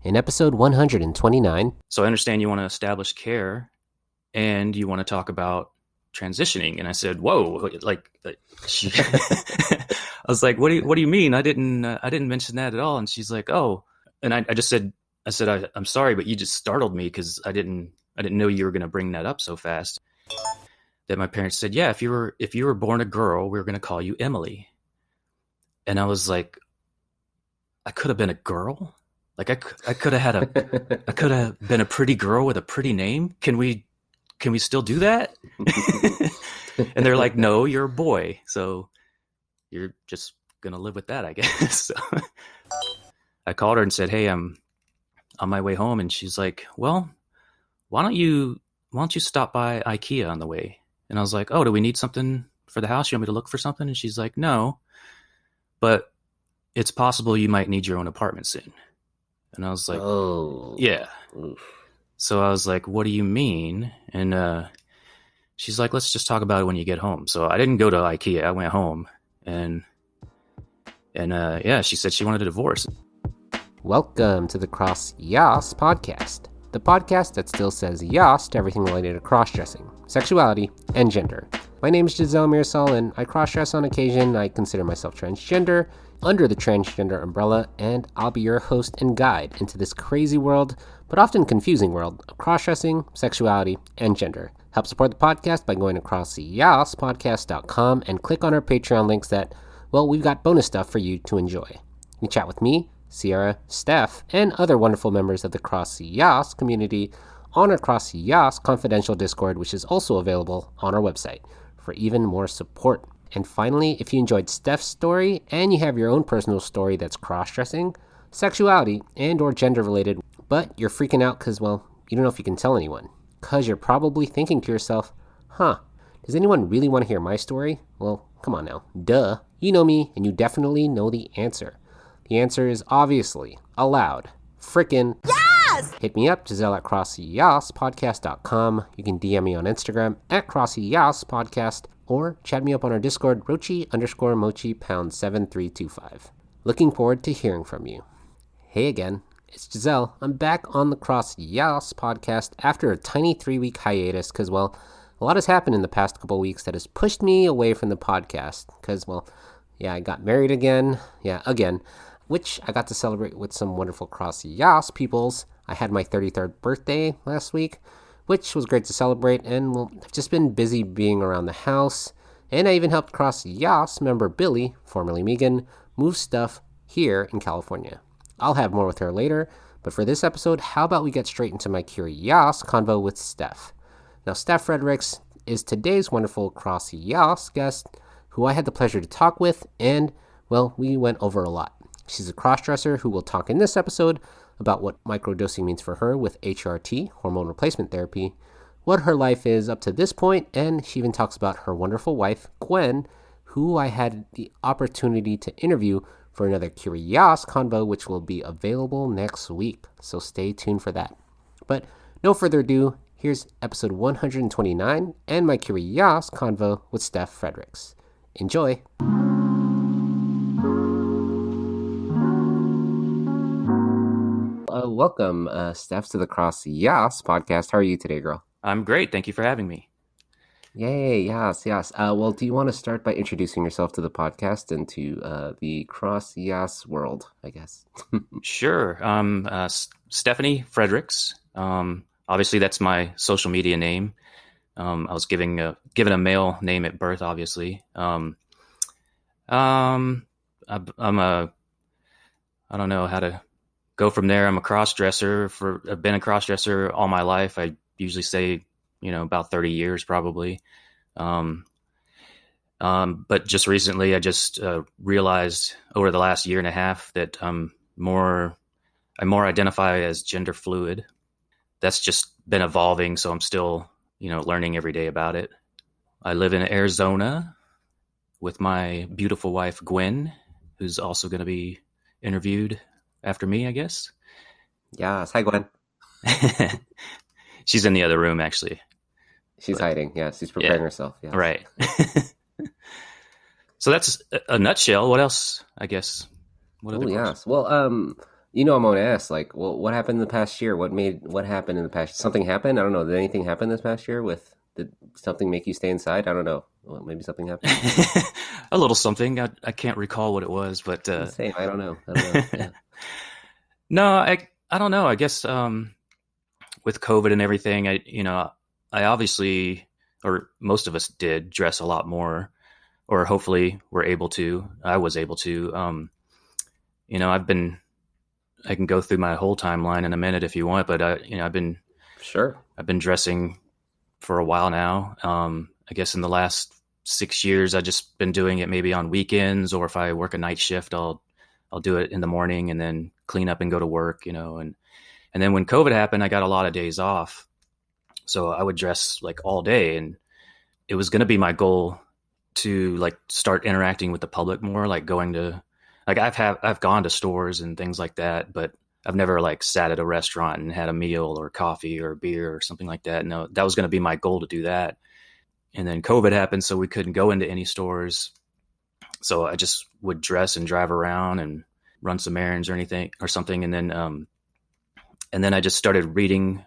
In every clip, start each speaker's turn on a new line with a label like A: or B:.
A: In episode 129.
B: So I understand you want to establish care and you want to talk about transitioning. And I said, whoa, I was like, what do you mean? I didn't mention that at all. And she's like, oh, and I just said, I'm sorry, but you just startled me because I didn't know you were going to bring that up so fast. That my parents said, yeah, if you were born a girl, we were going to call you Emily. And I was like, I could have been a girl. Like I could have been a pretty girl with a pretty name. Can we still do that? And they're like, no, you're a boy. So you're just going to live with that, I guess. So I called her and said, hey, I'm on my way home. And she's like, well, why don't you stop by IKEA on the way? And I was like, oh, do we need something for the house? You want me to look for something? And she's like, no, but it's possible you might need your own apartment soon. And I was like, oh, yeah. Oof. So I was like, what do you mean? And she's like, let's just talk about it when you get home. So I didn't go to IKEA. I went home and she said she wanted a divorce.
A: Welcome to the CrossYaas Podcast, the podcast that still says yes to everything related to cross-dressing, sexuality, and gender. My name is Giselle Mirasol, and I cross-dress on occasion. I consider myself transgender, under the transgender umbrella, and I'll be your host and guide into this crazy world, but often confusing world of cross-dressing, sexuality, and gender. Help support the podcast by going to CrossYaAS and click on our Patreon links that, well, we've got bonus stuff for you to enjoy. You can chat with me, Sierra, Steph, and other wonderful members of the CrossYaas community on our CrossYaas confidential Discord, which is also available on our website for even more support. And finally, if you enjoyed Steph's story and you have your own personal story that's cross-dressing, sexuality, and or gender-related, but you're freaking out because, well, you don't know if you can tell anyone, because you're probably thinking to yourself, does anyone really want to hear my story? Well, come on now. Duh. You know me, and you definitely know the answer. The answer is obviously, aloud, frickin' yes! Hit me up, Giselle at CrossYaAS You can DM me on Instagram at CrossYaas Podcast, or chat me up on our Discord, Rochi_Mochi #7325. Looking forward to hearing from you. Hey again, it's Giselle. I'm back on the CrossYaas Podcast after a tiny 3-week hiatus because, well, a lot has happened in the past couple weeks that has pushed me away from the podcast because, well, yeah, I got married again, which I got to celebrate with some wonderful CrossYaas peoples. I had my 33rd birthday last week, which was great to celebrate, and well, I've just been busy being around the house, and I even helped CrossYaas member Billy, formerly Megan, move stuff here in California. I'll have more with her later, but for this episode, how about we get straight into my Curi YAAS convo with Steph. Now, Steph Fredericks is today's wonderful CrossYaas guest, who I had the pleasure to talk with, and, well, we went over a lot. She's a crossdresser who will talk in this episode about what microdosing means for her with HRT, hormone replacement therapy, what her life is up to this point, and she even talks about her wonderful wife, Gwen, who I had the opportunity to interview for another Curi YAAS convo, which will be available next week, so stay tuned for that. But no further ado, here's episode 129 and my Curi YAAS convo with Steph Fredericks. Enjoy! Welcome, Steph, to the CrossYaas Podcast. How are you today, girl?
B: I'm great. Thank you for having me.
A: Yay, yes. Well, do you want to start by introducing yourself to the podcast and to the CrossYaas world, I guess?
B: Sure. Stephanie Fredericks. Obviously, that's my social media name. I was given a male name at birth, obviously. I don't know how to go from there. I'm a crossdresser. I've been a crossdresser all my life. I usually say, about 30 years probably. But just recently, I just realized over the last year and a half that I more identify as genderfluid. That's just been evolving, so I'm still, learning every day about it. I live in Arizona with my beautiful wife, Gwen, who's also going to be interviewed after me, I guess.
A: Yes. Hi, Gwen.
B: She's in the other room, actually.
A: She's hiding. Yeah, she's preparing herself. Yes.
B: Right. So that's a nutshell. What else, I guess?
A: Yes. Well, I'm gonna ask, like, well, what happened in the past year? What happened in the past? Something happened? I don't know. Did anything happen this past year? Did something make you stay inside? I don't know. Well, maybe something happened.
B: A little something. I can't recall what it was, but
A: Same. I don't know. I don't know. Yeah.
B: no, I don't know. I guess with COVID and everything, I obviously, or most of us did dress a lot more, or hopefully were able to. I was able to. I can go through my whole timeline in a minute if you want, but
A: Sure.
B: I've been dressing for a while now. I guess in the last 6 years, I've just been doing it maybe on weekends, or if I work a night shift, I'll do it in the morning and then clean up and go to work, and then when COVID happened, I got a lot of days off. So I would dress like all day, and it was going to be my goal to like start interacting with the public more, like going to, like I've gone to stores and things like that, but I've never like sat at a restaurant and had a meal or coffee or beer or something like that. No, that was going to be my goal to do that. And then COVID happened, so we couldn't go into any stores. So I just would dress and drive around and run some errands or anything or something. And then I just started reading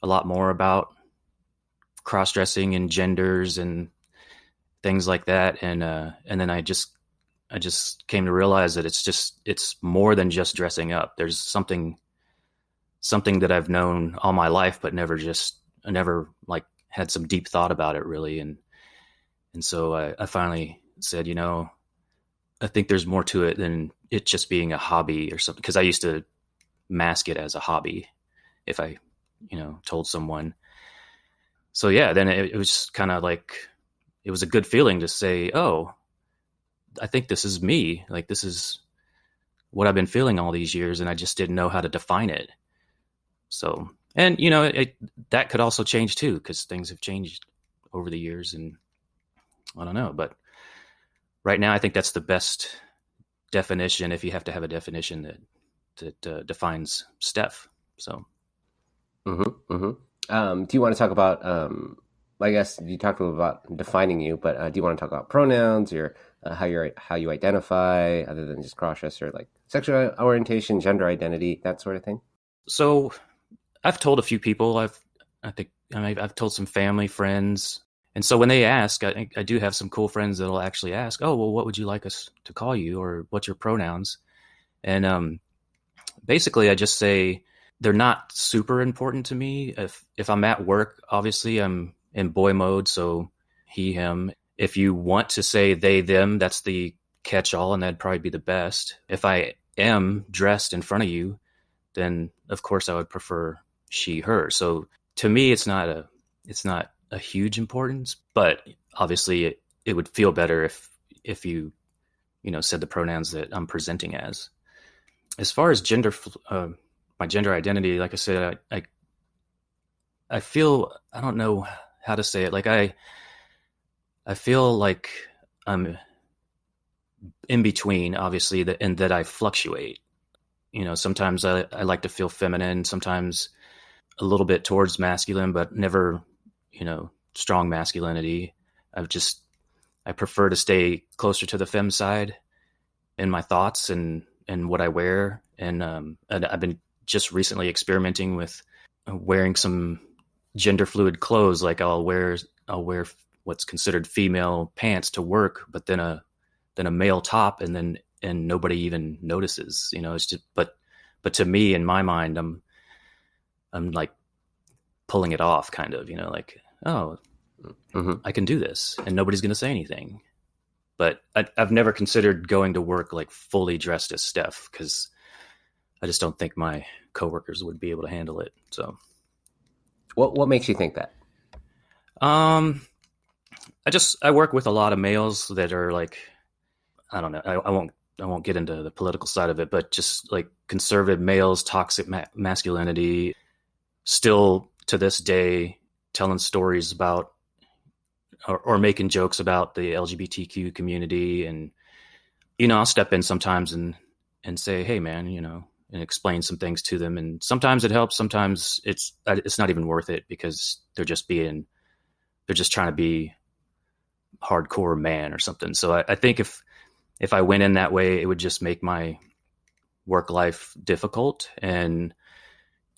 B: a lot more about cross-dressing and genders and things like that. And then I just came to realize that it's more than just dressing up. There's something that I've known all my life, but I never like had some deep thought about it really. And so I finally said, I think there's more to it than it just being a hobby or something. Cause I used to mask it as a hobby if I, told someone. So yeah, then it was kind of like, it was a good feeling to say, oh, I think this is me. Like, this is what I've been feeling all these years, and I just didn't know how to define it. So, and that could also change too, because things have changed over the years, and I don't know. But right now, I think that's the best definition, if you have to have a definition that defines Steph. So,
A: Do you want to talk about? I guess you talked a little about defining you, but do you want to talk about pronouns or how you identify, other than just crossdresser, like sexual orientation, gender identity, that sort of thing?
B: So I've told a few people. I've told some family, friends, and so when they ask, I do have some cool friends that'll actually ask, "Oh, well, what would you like us to call you, or what's your pronouns?" And basically, I just say they're not super important to me. If I'm at work, obviously I'm in boy mode, so he, him. If you want to say they, them, that's the catch-all, and that'd probably be the best. If I am dressed in front of you, then of course I would prefer she, her. So to me, it's not a huge importance, but obviously it would feel better if you said the pronouns that I'm presenting as. As far as my gender identity, like I said, I feel, I don't know how to say it. Like I feel like I'm in between, obviously, and that I fluctuate. Sometimes I like to feel feminine, sometimes a little bit towards masculine, but never, strong masculinity. I prefer to stay closer to the femme side in my thoughts and what I wear. And I've been just recently experimenting with wearing some gender fluid clothes. Like I'll wear what's considered female pants to work, but then a male top, and nobody even notices. It's just, but to me, in my mind, I'm like pulling it off, kind of, like, oh, I can do this, and nobody's going to say anything. But I've never considered going to work like fully dressed as Steph, because I just don't think my coworkers would be able to handle it. So,
A: what makes you think that?
B: I work with a lot of males that are like, I don't know. I won't get into the political side of it, but just like conservative males, toxic masculinity, still to this day telling stories about or making jokes about the LGBTQ community. And, I'll step in sometimes and say, hey man, and explain some things to them. And sometimes it helps. Sometimes it's not even worth it, because they're just trying to be hardcore man or something. So I think if I went in that way, it would just make my work life difficult, and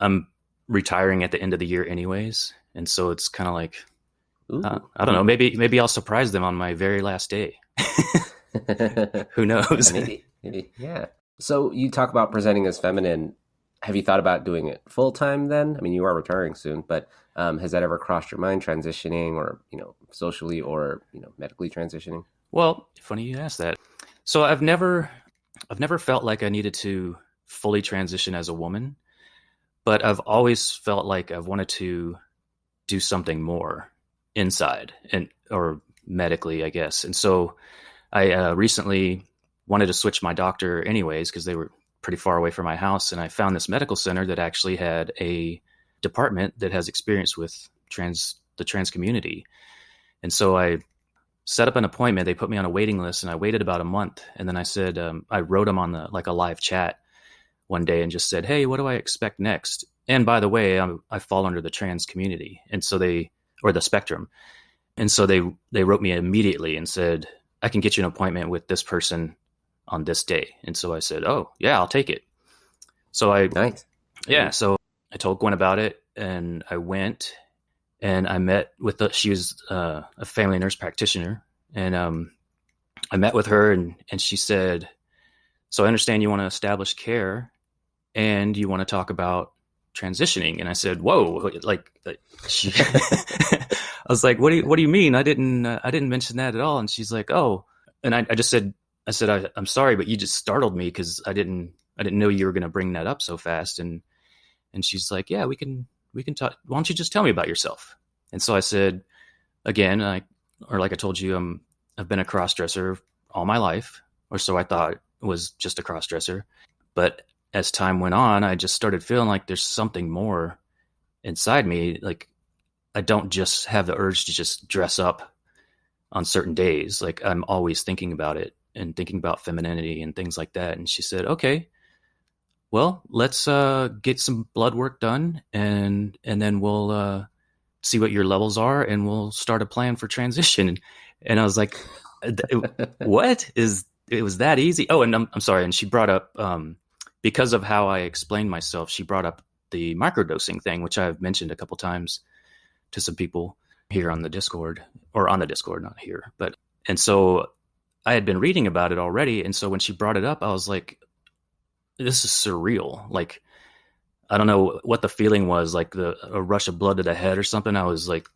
B: I'm retiring at the end of the year anyways. And so it's kind of like, I don't know, maybe I'll surprise them on my very last day. Who knows?
A: Maybe. Yeah. So you talk about presenting as feminine. Have you thought about doing it full time then? I mean, you are retiring soon, but has that ever crossed your mind, transitioning, or socially or medically transitioning?
B: Well, funny you asked that. So I've never felt like I needed to fully transition as a woman, but I've always felt like I've wanted to do something more inside or medically, I guess. And so I recently wanted to switch my doctor anyways, because they were pretty far away from my house. And I found this medical center that actually had a department that has experience with the trans community. And so I set up an appointment. They put me on a waiting list, and I waited about a month. And then I said, I wrote them on a live chat one day and just said, hey, what do I expect next? And by the way, I fall under the trans community. And so or the spectrum. And so they wrote me immediately and said, I can get you an appointment with this person on this day. And so I said, oh yeah, I'll take it. So
A: nice.
B: Yeah. So I told Gwen about it, and I went and I met with she was a family nurse practitioner. And I met with her, and she said, so I understand you want to establish care and you want to talk about transitioning. And I said, whoa, I was like, what do you mean? I didn't mention that at all. And she's like, oh, and I just said, I'm sorry, but you just startled me because I didn't know you were going to bring that up so fast. And she's like, yeah, we can talk. Why don't you just tell me about yourself? And so I said, again, like I told you, I've been a crossdresser all my life, or so I thought was just a crossdresser. But as time went on, I just started feeling like there's something more inside me. Like I don't just have the urge to just dress up on certain days. Like I'm always thinking about it and thinking about femininity and things like that. And she said, okay, well, let's get some blood work done, and then we'll see what your levels are, and we'll start a plan for transition. And I was like, what? It was that easy? Oh, and I'm sorry. And she brought up, because of how I explained myself, she brought up the microdosing thing, which I've mentioned a couple times to some people here on the Discord, not here. And so I had been reading about it already. And so when she brought it up, I was like, this is surreal. Like, I don't know what the feeling was, like a rush of blood to the head or something. I was like,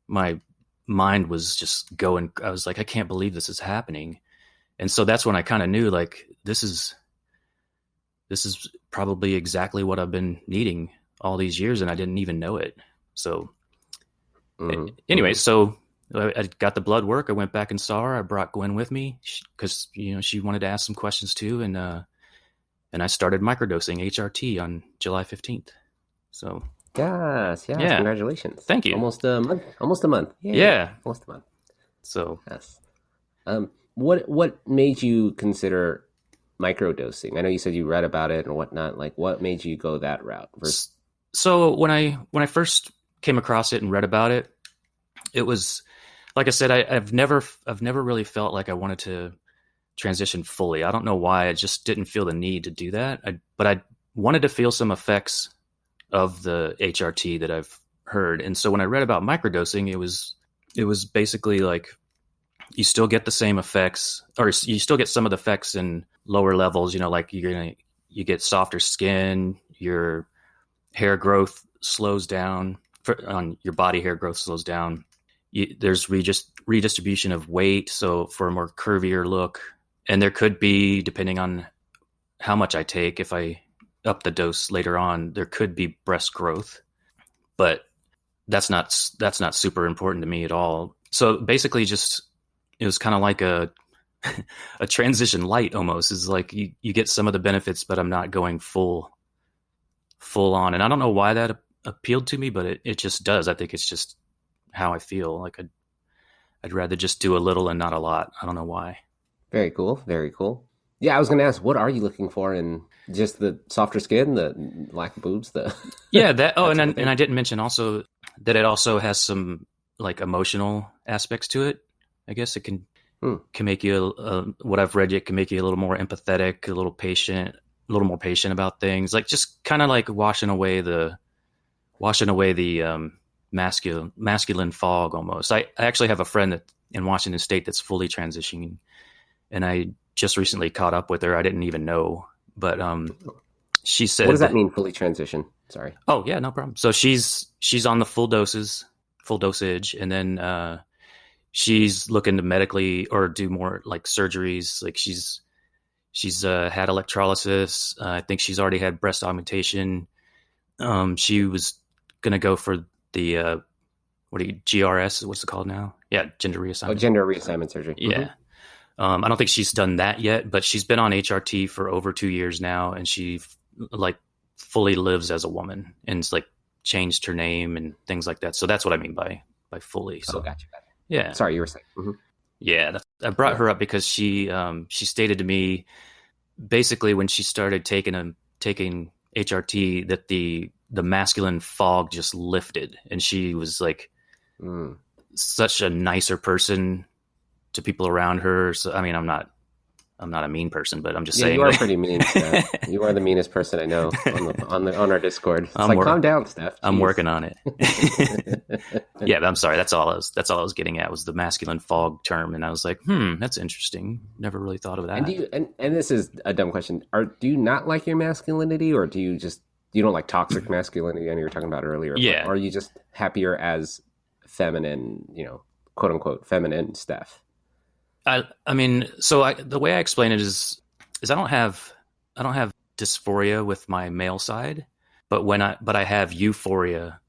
B: my mind was just going. I was like, I can't believe this is happening. And so that's when I kind of knew, like, this is probably exactly what I've been needing all these years, and I didn't even know it. So anyway, so I got the blood work. I went back and saw her. I brought Gwen with me because, she wanted to ask some questions too. And I started microdosing HRT on July 15th. So
A: yes, yeah. Congratulations.
B: Thank you.
A: Almost a month.
B: Yeah.
A: Almost a month.
B: So
A: yes. What made you consider microdosing? I know you said you read about it and whatnot. Like, what made you go that route?
B: So when I first came across it and read about it, it was, like I said, I've never really felt like I wanted to transition fully. I don't know why. I just didn't feel the need to do that. But I wanted to feel some effects of the HRT that I've heard. And so when I read about microdosing, it was basically like you still get the same effects, or you still get some of the effects in lower levels. Like you get softer skin, your hair growth slows down, on your body hair growth slows down. There's redistribution of weight, so for a more curvier look. And there could be, depending on how much I take, if I up the dose later on, there could be breast growth, but that's not super important to me at all. So basically, it was kind of like a transition light almost. Is like you get some of the benefits, but I'm not going full on. And I don't know why that appealed to me, but it just does. I think it's just how I feel. Like I'd rather just do a little and not a lot. I don't know why.
A: Very cool. Very cool. Yeah, I was going to ask, what are you looking for in just the softer skin, the lack of boobs,
B: yeah, that. Oh, and I didn't mention also that it also has some like emotional aspects to it. I guess it can make you, what I've read, it can make you a little more empathetic, a little patient, little more patient about things, like just kind of like washing away the masculine fog almost. I actually have a friend that in Washington State that's fully transitioning, and I just recently caught up with her. I didn't even know, but she said,
A: "What does that mean, fully transition?" Sorry.
B: Oh yeah, no problem. So she's on the full dosage, and then she's looking to medically or do more like surgeries. Like she's had electrolysis. I think she's already had breast augmentation. She was gonna go for the GRS? What's it called now? Yeah, gender reassignment.
A: Oh, gender reassignment surgery.
B: Yeah. I don't think she's done that yet, but she's been on HRT for over 2 years now, and she like fully lives as a woman and it's like changed her name and things like that. So that's what I mean by fully. So
A: gotcha.
B: Yeah.
A: Sorry, you were saying. Mm-hmm.
B: Yeah, I brought her up because she stated to me basically when she started taking HRT that the masculine fog just lifted, and she was like such a nicer person to people around her. So I mean, I'm not a mean person, but I'm just saying.
A: You are pretty mean, Steph. You are the meanest person I know on our Discord. It's calm down, Steph. Jeez.
B: I'm working on it. Yeah, I'm sorry. That's all I was getting at was the masculine fog term, and I was like, that's interesting. Never really thought of that.
A: And this is a dumb question. Do you not like your masculinity, or do you don't like toxic masculinity? I know you were talking about earlier.
B: Yeah.
A: Or are you just happier as feminine, quote unquote feminine Steph?
B: I mean, so the way I explain it is I don't have dysphoria with my male side, but I have euphoria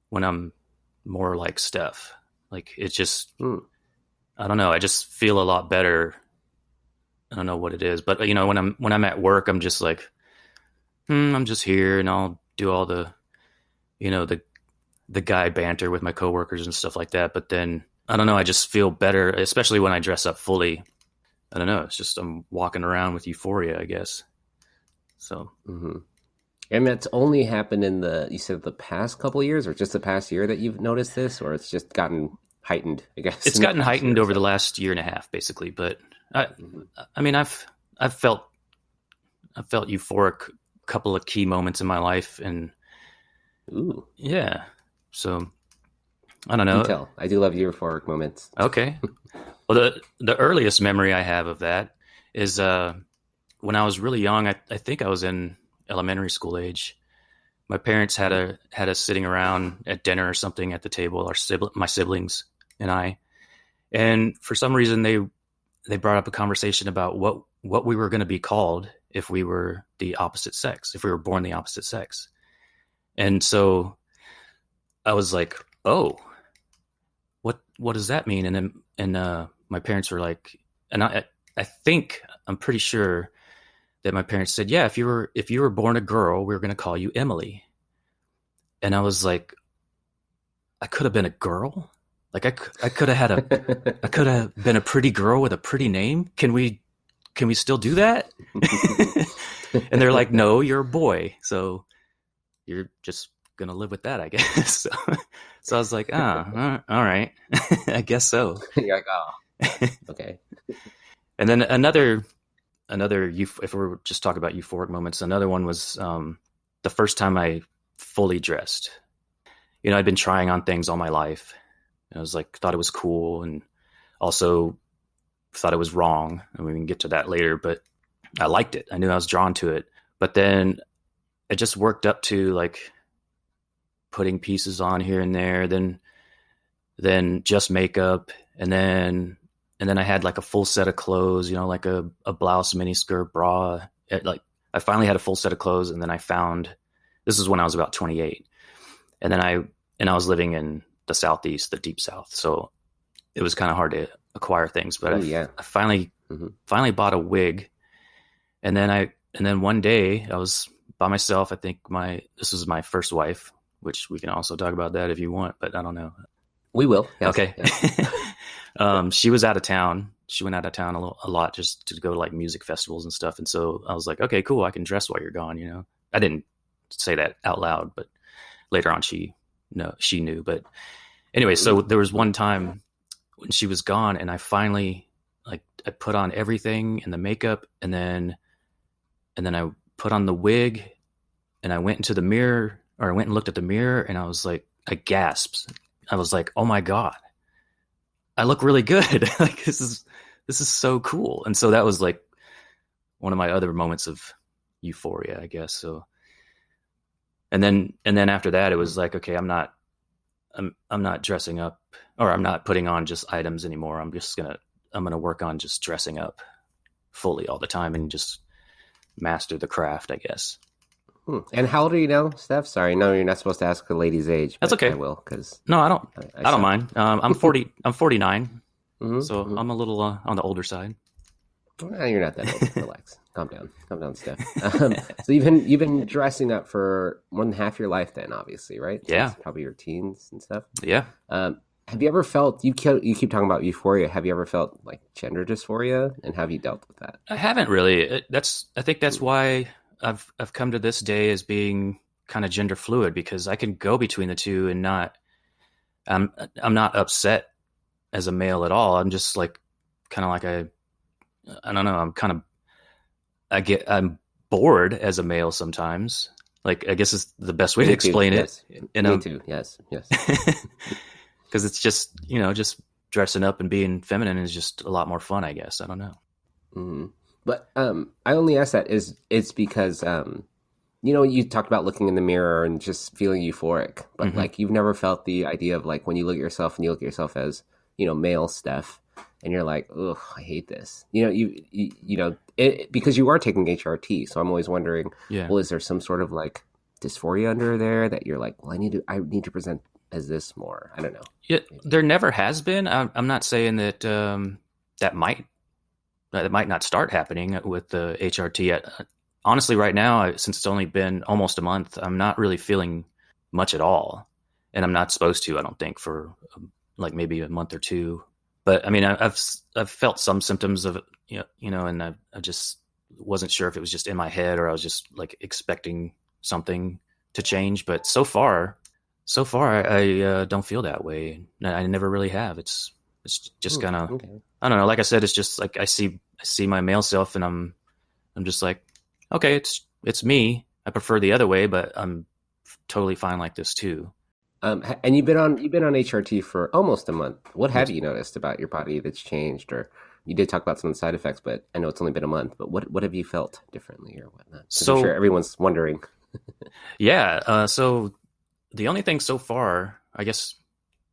B: when I'm more like Steph. Like it's just, I don't know. I just feel a lot better. I don't know what it is, but when I'm at work, I'm just like, I'm just here and I'll do all the, the guy banter with my coworkers and stuff like that. But then I don't know. I just feel better, especially when I dress up fully. I don't know. It's just I'm walking around with euphoria, I guess. So,
A: and that's only happened in you said the past couple of years, or just the past year that you've noticed this, or it's just gotten heightened? I guess
B: it's gotten heightened over the last year and a half, basically. But I mean, I've felt euphoric a couple of key moments in my life, and yeah, so. I don't know.
A: Detail. I do love euphoric moments.
B: Okay. Well, the earliest memory I have of that is when I was really young. I think I was in elementary school age. My parents had us sitting around at dinner or something at the table. My siblings and I, and for some reason they brought up a conversation about what we were going to be called if we were the opposite sex, if we were born the opposite sex, and so I was like, oh. What does that mean? And my parents were like, and I think I'm pretty sure that my parents said, yeah, if you were born a girl, we were going to call you Emily. And I was like, I could have been a girl. Like I could have I could have been a pretty girl with a pretty name. Can we still do that? And they're like, no, you're a boy. So you're just gonna live with that, I guess. So I was like, all right. I guess so.
A: You're like, oh, okay.
B: And then another if we're just talking about euphoric moments, another one was the first time I fully dressed. I'd been trying on things all my life. I was like, thought it was cool, and also thought it was wrong. And we can get to that later, but I liked it. I knew I was drawn to it. But then it just worked up to like putting pieces on here and there, then just makeup, and then I had like a full set of clothes, like a blouse, miniskirt, bra. I finally had a full set of clothes, and then I found, this is when I was about 28, and then I was living in the Southeast, the deep South, so it was kind of hard to acquire things. But I finally bought a wig, and then one day I was by myself. I think this was my first wife, which we can also talk about that if you want, but I don't know.
A: We will. Yes.
B: Okay. Yes. She was out of town. She went out of town a lot just to go to like music festivals and stuff. And so I was like, okay, cool. I can dress while you're gone. I didn't say that out loud, but later on she knew. But anyway, so there was one time when she was gone, and I finally I put on everything and the makeup, and then And then I put on the wig and I went into the mirror, or I went and looked at the mirror, and I was like, I gasped. I was like, oh my God, I look really good. Like, this is so cool. And so that was like one of my other moments of euphoria, I guess. So, and then after that, it was like, okay, I'm not dressing up, or I'm not putting on just items anymore. I'm gonna work on just dressing up fully all the time and just master the craft, I guess.
A: And how old are you now, Steph? Sorry, no, you're not supposed to ask a lady's age.
B: That's okay.
A: I will, because
B: no, I don't. I don't mind. I'm 40. I'm 49, so I'm a little on the older side.
A: Well, you're not that old. Relax. Calm down, Steph. So you've been dressing up for more than half your life, then, obviously, right?
B: Yeah,
A: since probably your teens and stuff.
B: Yeah.
A: Have you ever felt, you keep talking about euphoria, have you ever felt like gender dysphoria, and have you dealt with that?
B: I haven't really. I think that's why I've come to this day as being kind of gender fluid, because I can go between the two and I'm not upset as a male at all. I'm just like, kind of like I don't know. I'm bored as a male sometimes. Like, I guess it's the best way to explain it.
A: Yes. Me too. Yes.
B: Because it's just, just dressing up and being feminine is just a lot more fun, I guess. I don't know.
A: Mm-hmm. But I only ask that it's because, you talked about looking in the mirror and just feeling euphoric, but like, you've never felt the idea of like, when you look at yourself and you look at yourself as, male Steph, and you're like, ugh, I hate this. Because you are taking HRT. So I'm always wondering, well, is there some sort of like dysphoria under there that you're like, well, I need to present as this more? I don't know.
B: Yeah, there never has been. I'm not saying that that might not start happening with the HRT. Honestly, right now, since it's only been almost a month, I'm not really feeling much at all, and I'm not supposed to. I don't think, for like maybe a month or two. But I mean, I've felt some symptoms of it, and I just wasn't sure if it was just in my head or I was just like expecting something to change. But so far, I don't feel that way. I never really have. It's just kind of, okay. I don't know. Like I said, it's just like I see my male self, and I'm just like, okay, it's me. I prefer the other way, but I'm totally fine like this too.
A: And you've been on HRT for almost a month. What have you noticed about your body that's changed? Or you did talk about some of the side effects, but I know it's only been a month. But what have you felt differently or whatnot? So I'm sure everyone's wondering.
B: Yeah. So the only thing so far, I guess,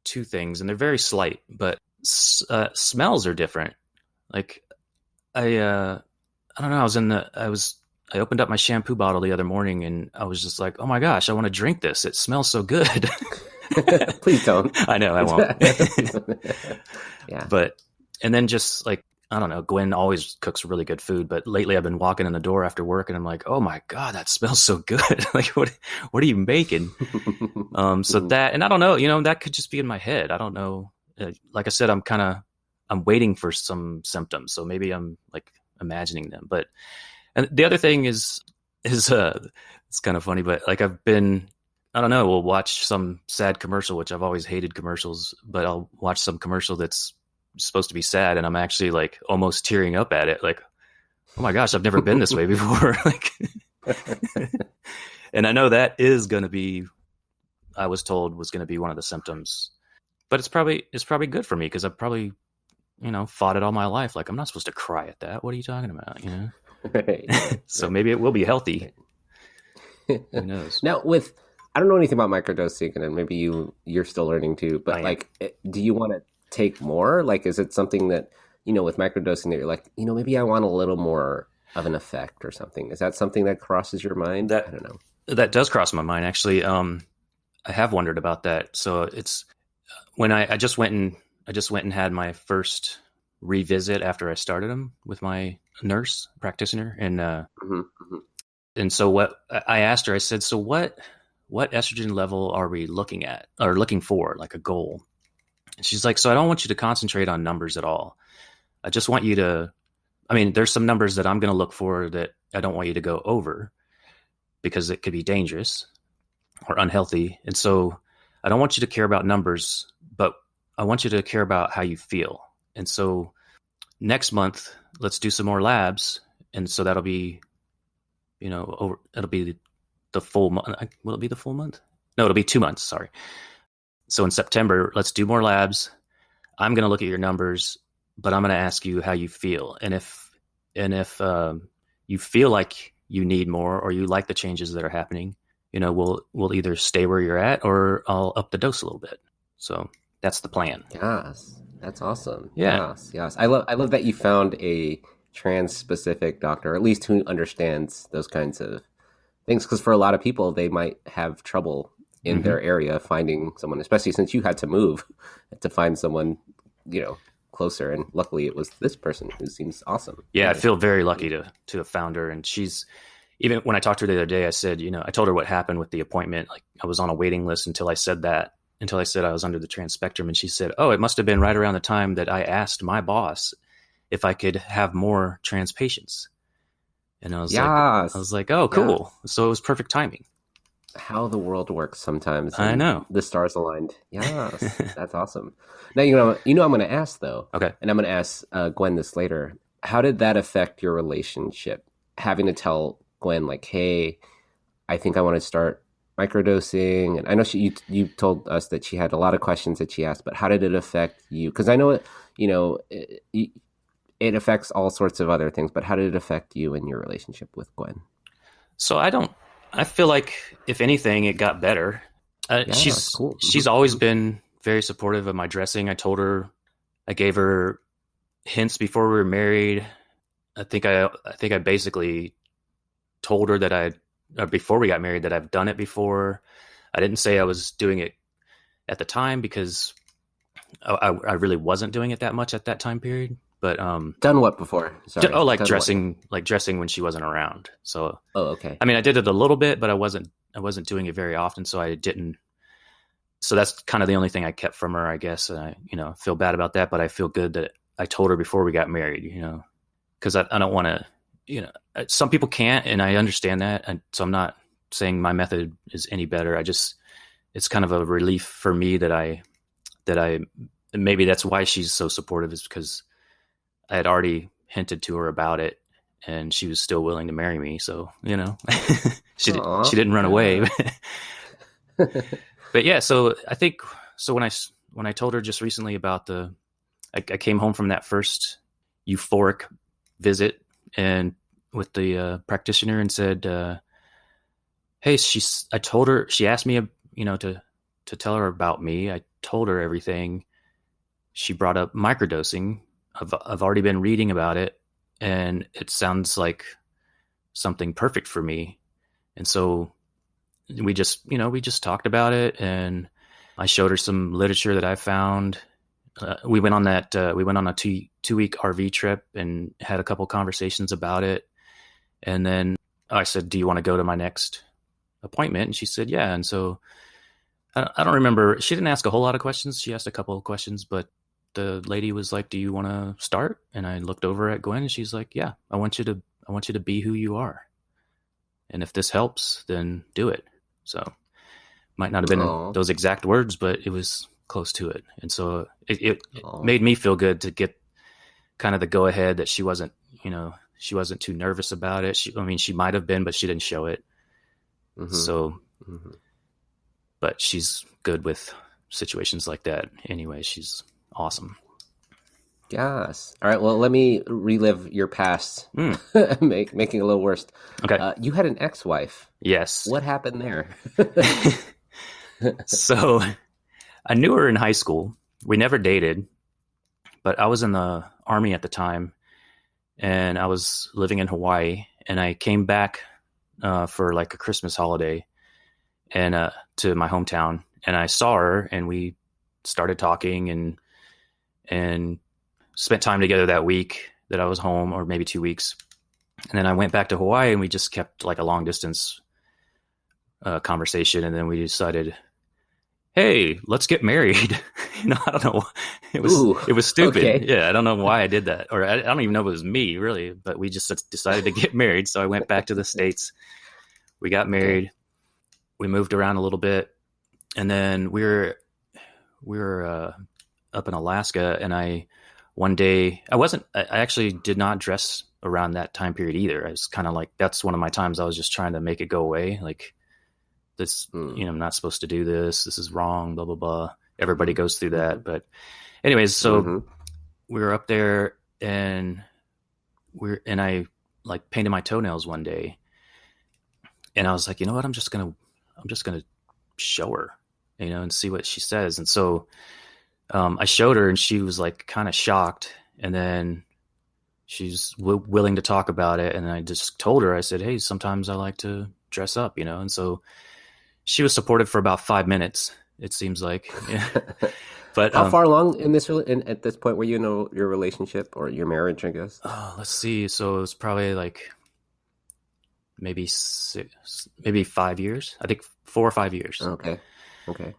B: two things, and they're very slight, but smells are different. Like I don't know. I opened up my shampoo bottle the other morning, and I was just like, oh my gosh, I want to drink this. It smells so good.
A: Please don't.
B: I know, I won't.
A: Yeah.
B: But, and then just like, I don't know, Gwen always cooks really good food, but lately I've been walking in the door after work and I'm like, oh my God, that smells so good. Like, what are you making? So that, and I don't know, that could just be in my head. I don't know. Like I said, I'm waiting for some symptoms. So maybe I'm like imagining them, and the other thing is it's kind of funny, but like I don't know, we'll watch some sad commercial, which I've always hated commercials, but I'll watch some commercial that's supposed to be sad, and I'm actually like almost tearing up at it. Like, oh my gosh, I've never been this way before. Like, and I know that is going to be, I was told was going to be one of the symptoms, but it's probably good for me because I've probably, fought it all my life. Like, I'm not supposed to cry at that. What are you talking about?
A: Right.
B: So maybe it will be healthy. Who knows?
A: Now, I don't know anything about microdosing, and then maybe you're still learning too. But like, do you want to take more? Like, is it something that with microdosing that you're like, maybe I want a little more of an effect or something? Is that something that crosses your mind? I don't know.
B: That does cross my mind, actually. I have wondered about that. So it's when I just went and had my first revisit after I started them with my nurse practitioner, and and so what I asked her, I said, so what estrogen level are we looking at or looking for, like a goal? And she's like, so I don't want you to concentrate on numbers at all. I just want you to, there's some numbers that I'm going to look for that I don't want you to go over because it could be dangerous or unhealthy. And so I don't want you to care about numbers, but I want you to care about how you feel. And so next month, let's do some more labs. And so that'll be it'll be the full month. Will it be the full month? No, it'll be 2 months. Sorry. So in September, let's do more labs. I'm going to look at your numbers, but I'm going to ask you how you feel. And if you feel like you need more, or you like the changes that are happening, we'll either stay where you're at, or I'll up the dose a little bit. So that's the plan.
A: Yes, that's awesome.
B: Yeah.
A: Yes. I love that you found a trans-specific doctor, or at least who understands those kinds of things. Because for a lot of people, they might have trouble in their area finding someone, especially since you had to move to find someone, closer. And luckily, it was this person who seems awesome.
B: Yeah, I feel very lucky to have found her. And she's, even when I talked to her the other day, I said, I told her what happened with the appointment. Like, I was on a waiting list until I said I was under the trans spectrum. And she said, oh, it must have been right around the time that I asked my boss if I could have more trans patients. And I was like, oh, cool. Yes. So it was perfect timing.
A: How the world works sometimes.
B: I know.
A: The stars aligned. Yes, that's awesome. Now, I'm going to ask, though.
B: Okay.
A: And I'm going to ask Gwen this later. How did that affect your relationship? Having to tell Gwen, like, hey, I think I want to start microdosing. And I know you told us that she had a lot of questions that she asked, but how did it affect you? Because I know it affects all sorts of other things, but how did it affect you in your relationship with Gwen?
B: So I feel like, if anything, it got better.
A: Cool.
B: She's always been very supportive of my dressing. I gave her hints before we were married. I think I basically told her that before we got married, that I've done it before. I didn't say I was doing it at the time, because I really wasn't doing it that much at that time period. But
A: done what before? Sorry.
B: Dressing when she wasn't around. So
A: okay.
B: I mean, I did it a little bit, but I wasn't doing it very often, so I didn't. So that's kind of the only thing I kept from her, I guess. And I feel bad about that, but I feel good that I told her before we got married. Because I don't want to. Some people can't, and I understand that, and so I'm not saying my method is any better. It's kind of a relief for me that I maybe that's why she's so supportive, is because I had already hinted to her about it, and she was still willing to marry me. So, she didn't run away. But yeah, so I think, when I told her just recently about I came home from that first euphoric visit and with the practitioner, and said, hey, I told her, she asked me, to tell her about me. I told her everything. She brought up microdosing. I've already been reading about it, and it sounds like something perfect for me. And so we just talked about it, and I showed her some literature that I found. We went on a 2-week RV trip and had a couple conversations about it. And then I said, do you want to go to my next appointment? And she said, yeah. And so I don't remember. She didn't ask a whole lot of questions. She asked a couple of questions, but the lady was like, do you want to start? And I looked over at Gwen, and she's like, yeah, I want you to be who you are. And if this helps, then do it. So might not have been those exact words, but it was close to it. And so it made me feel good to get kind of the go ahead that she wasn't too nervous about it. She might have been, but she didn't show it. Mm-hmm. So, but she's good with situations like that. Anyway, she's awesome.
A: Yes. All right. Well, let me relive your past, making it a little worse.
B: Okay.
A: You had an ex-wife.
B: Yes.
A: What happened there?
B: So I knew her in high school. We never dated, but I was in the Army at the time, and I was living in Hawaii, and I came back for like a Christmas holiday and to my hometown, and I saw her, and we started talking and spent time together that week that I was home, or maybe 2 weeks. And then I went back to Hawaii, and we just kept like a long distance conversation. And then we decided, hey, let's get married. I don't know. It was stupid. Okay. Yeah. I don't know why I did that, or I don't even know if it was me really, but we just decided to get married. So I went back to the States. We got married. We moved around a little bit, and then we were up in Alaska, and one day I actually did not dress around that time period either. I was kind of like, that's one of my times I was just trying to make it go away. Like this, I'm not supposed to do this. This is wrong, blah, blah, blah. Everybody goes through that. But anyways, so we were up there and I like painted my toenails one day, and I was like, you know what? I'm just going to show her, and see what she says. And so, I showed her and she was like kind of shocked, and then she's willing to talk about it. And I just told her, I said, hey, sometimes I like to dress up, and so she was supportive for about 5 minutes, it seems like. Yeah. But
A: how far along in this at this point were you in your relationship or your marriage, I guess?
B: Let's see. So it was probably like maybe 5 years. I think 4 or 5 years.
A: Okay.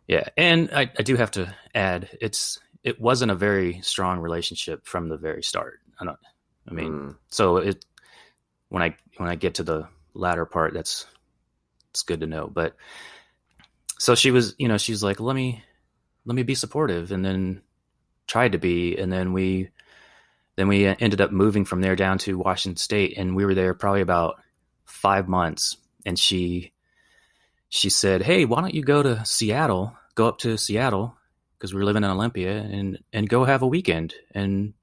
B: Yeah, and I do have to add, it wasn't a very strong relationship from the very start. So when I get to the latter part, it's good to know. But so she was, she's like, let me be supportive, and then tried to be, and then we ended up moving from there down to Washington State, and we were there probably about 5 months, and she said, hey, why don't you go up to Seattle, because we were living in Olympia, and go have a weekend and,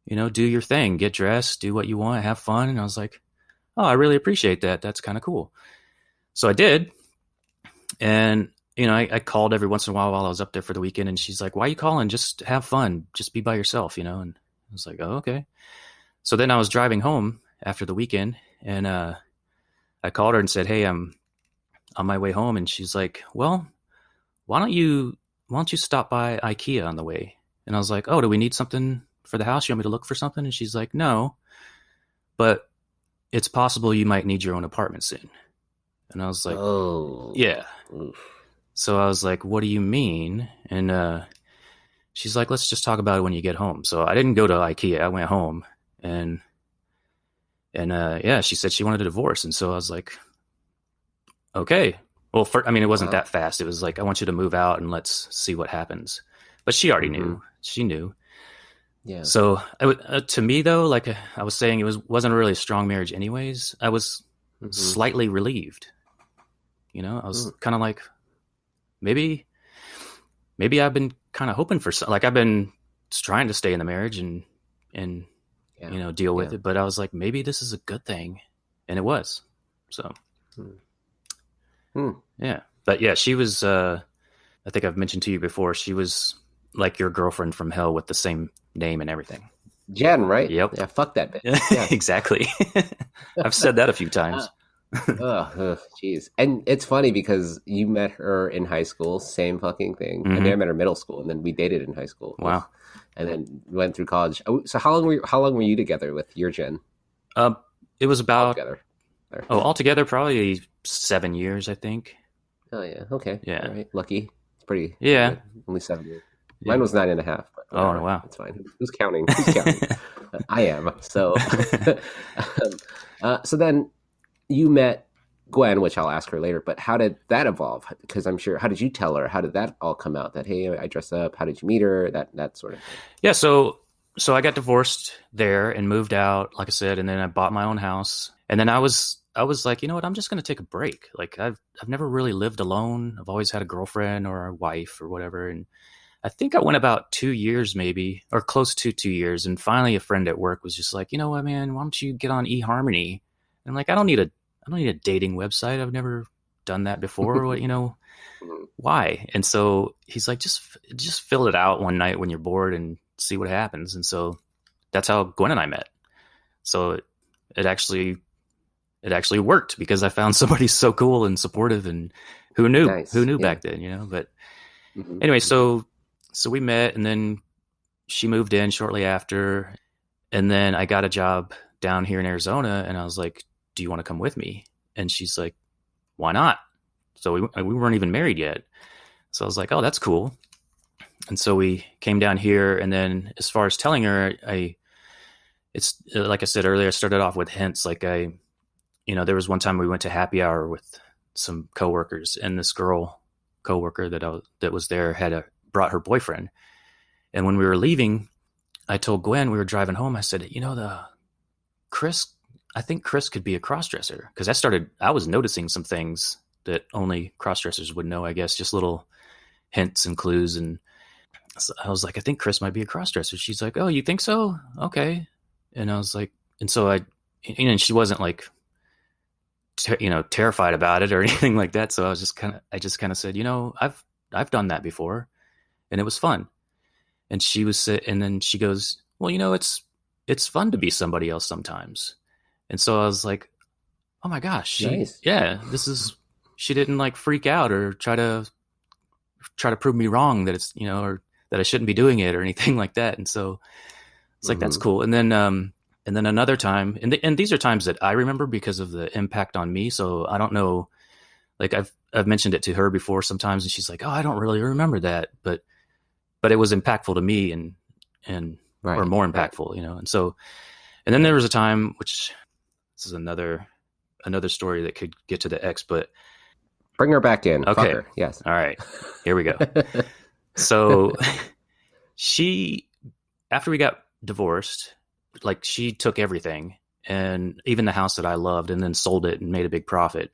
B: do your thing, get dressed, do what you want, have fun. And I was like, oh, I really appreciate that. That's kind of cool. So I did. And, I called every once in a while I was up there for the weekend, and she's like, why are you calling? Just have fun. Just be by yourself, and I was like, oh, okay. So then I was driving home after the weekend, and I called her and said, hey, I'm on my way home. And she's like, well, why don't you stop by IKEA on the way? And I was like, oh, do we need something for the house? You want me to look for something? And she's like, no, but it's possible you might need your own apartment soon. And I was like, oh, yeah. Oof. So I was like, what do you mean? And she's like, let's just talk about it when you get home. So I didn't go to IKEA. I went home, and she said she wanted a divorce. And so I was like, okay. Well, it wasn't that fast. It was like, I want you to move out and let's see what happens. But she already knew. She knew. Yeah. So to me, though, like I was saying, wasn't really a strong marriage anyways. I was slightly relieved. I was kind of like, maybe I've been kind of hoping for something. Like I've been trying to stay in the marriage and deal with it. But I was like, maybe this is a good thing. And it was. So. Yeah. But yeah, she was, I think I've mentioned to you before, she was like your girlfriend from hell with the same name and everything.
A: Jen, right?
B: Yep.
A: Yeah, fuck that bitch. Yeah.
B: Exactly. I've said that a few times.
A: Jeez. And it's funny because you met her in high school, same fucking thing. And then I met her middle school, and then we dated in high school.
B: Wow.
A: And then went through college. So how long were you together with your Jen?
B: It was about
A: altogether.
B: Altogether probably 7 years, I think.
A: Oh yeah. Okay.
B: Yeah.
A: All right. Lucky. It's pretty.
B: Yeah.
A: Good. Only 7 years. Mine was 9.5. But
B: oh wow.
A: That's fine. Who's counting? I am. So, so then you met Gwen, which I'll ask her later. But how did that evolve? Because I'm sure. How did you tell her? How did that all come out? That hey, I dress up. How did you meet her? That sort of thing.
B: Yeah. So I got divorced there and moved out, like I said, and then I bought my own house. And then I was like, you know what? I'm just going to take a break. Like I've never really lived alone. I've always had a girlfriend or a wife or whatever. And I think I went about 2 years maybe, or close to 2 years. And finally a friend at work was just like, you know what, man, why don't you get on eHarmony? And I'm like, I don't need a dating website. I've never done that before. Why? And so he's like, just fill it out one night when you're bored and see what happens. And so that's how Gwen and I met. So it actually worked because I found somebody so cool and supportive, and who knew back then, but anyway, so we met, and then she moved in shortly after, and then I got a job down here in Arizona, and I was like, do you want to come with me? And she's like, why not? So we weren't even married yet. So I was like, oh, that's cool. And so we came down here, and then as far as telling her, it's like I said earlier, I started off with hints. Like there was one time we went to happy hour with some coworkers, and this girl coworker that was there had brought her boyfriend. And when we were leaving, I told Gwen, we were driving home, I said, I think Chris could be a crossdresser, because I was noticing some things that only crossdressers would know, I guess, just little hints and clues. And so I was like, I think Chris might be a crossdresser. She's like, oh, you think so? Okay. And I was like, and so and she wasn't like, terrified about it or anything like that. So I just kind of said, I've done that before and it was fun. And and then she goes, well, it's fun to be somebody else sometimes. And so I was like, oh my gosh,
A: nice.
B: She didn't like freak out or try to prove me wrong that it's, or that I shouldn't be doing it or anything like that. And so it's like, that's cool. And then another time, and these are times that I remember because of the impact on me. So I don't know, like I've mentioned it to her before sometimes, and she's like, oh, I don't really remember that, but it was impactful to me and
A: right,
B: or more impactful, And so, and then there was a time, which this is another story that could get to the ex, but
A: bring her back in.
B: Okay.
A: Fucker. Yes.
B: All right, here we go. So after we got divorced, like she took everything and even the house that I loved and then sold it and made a big profit,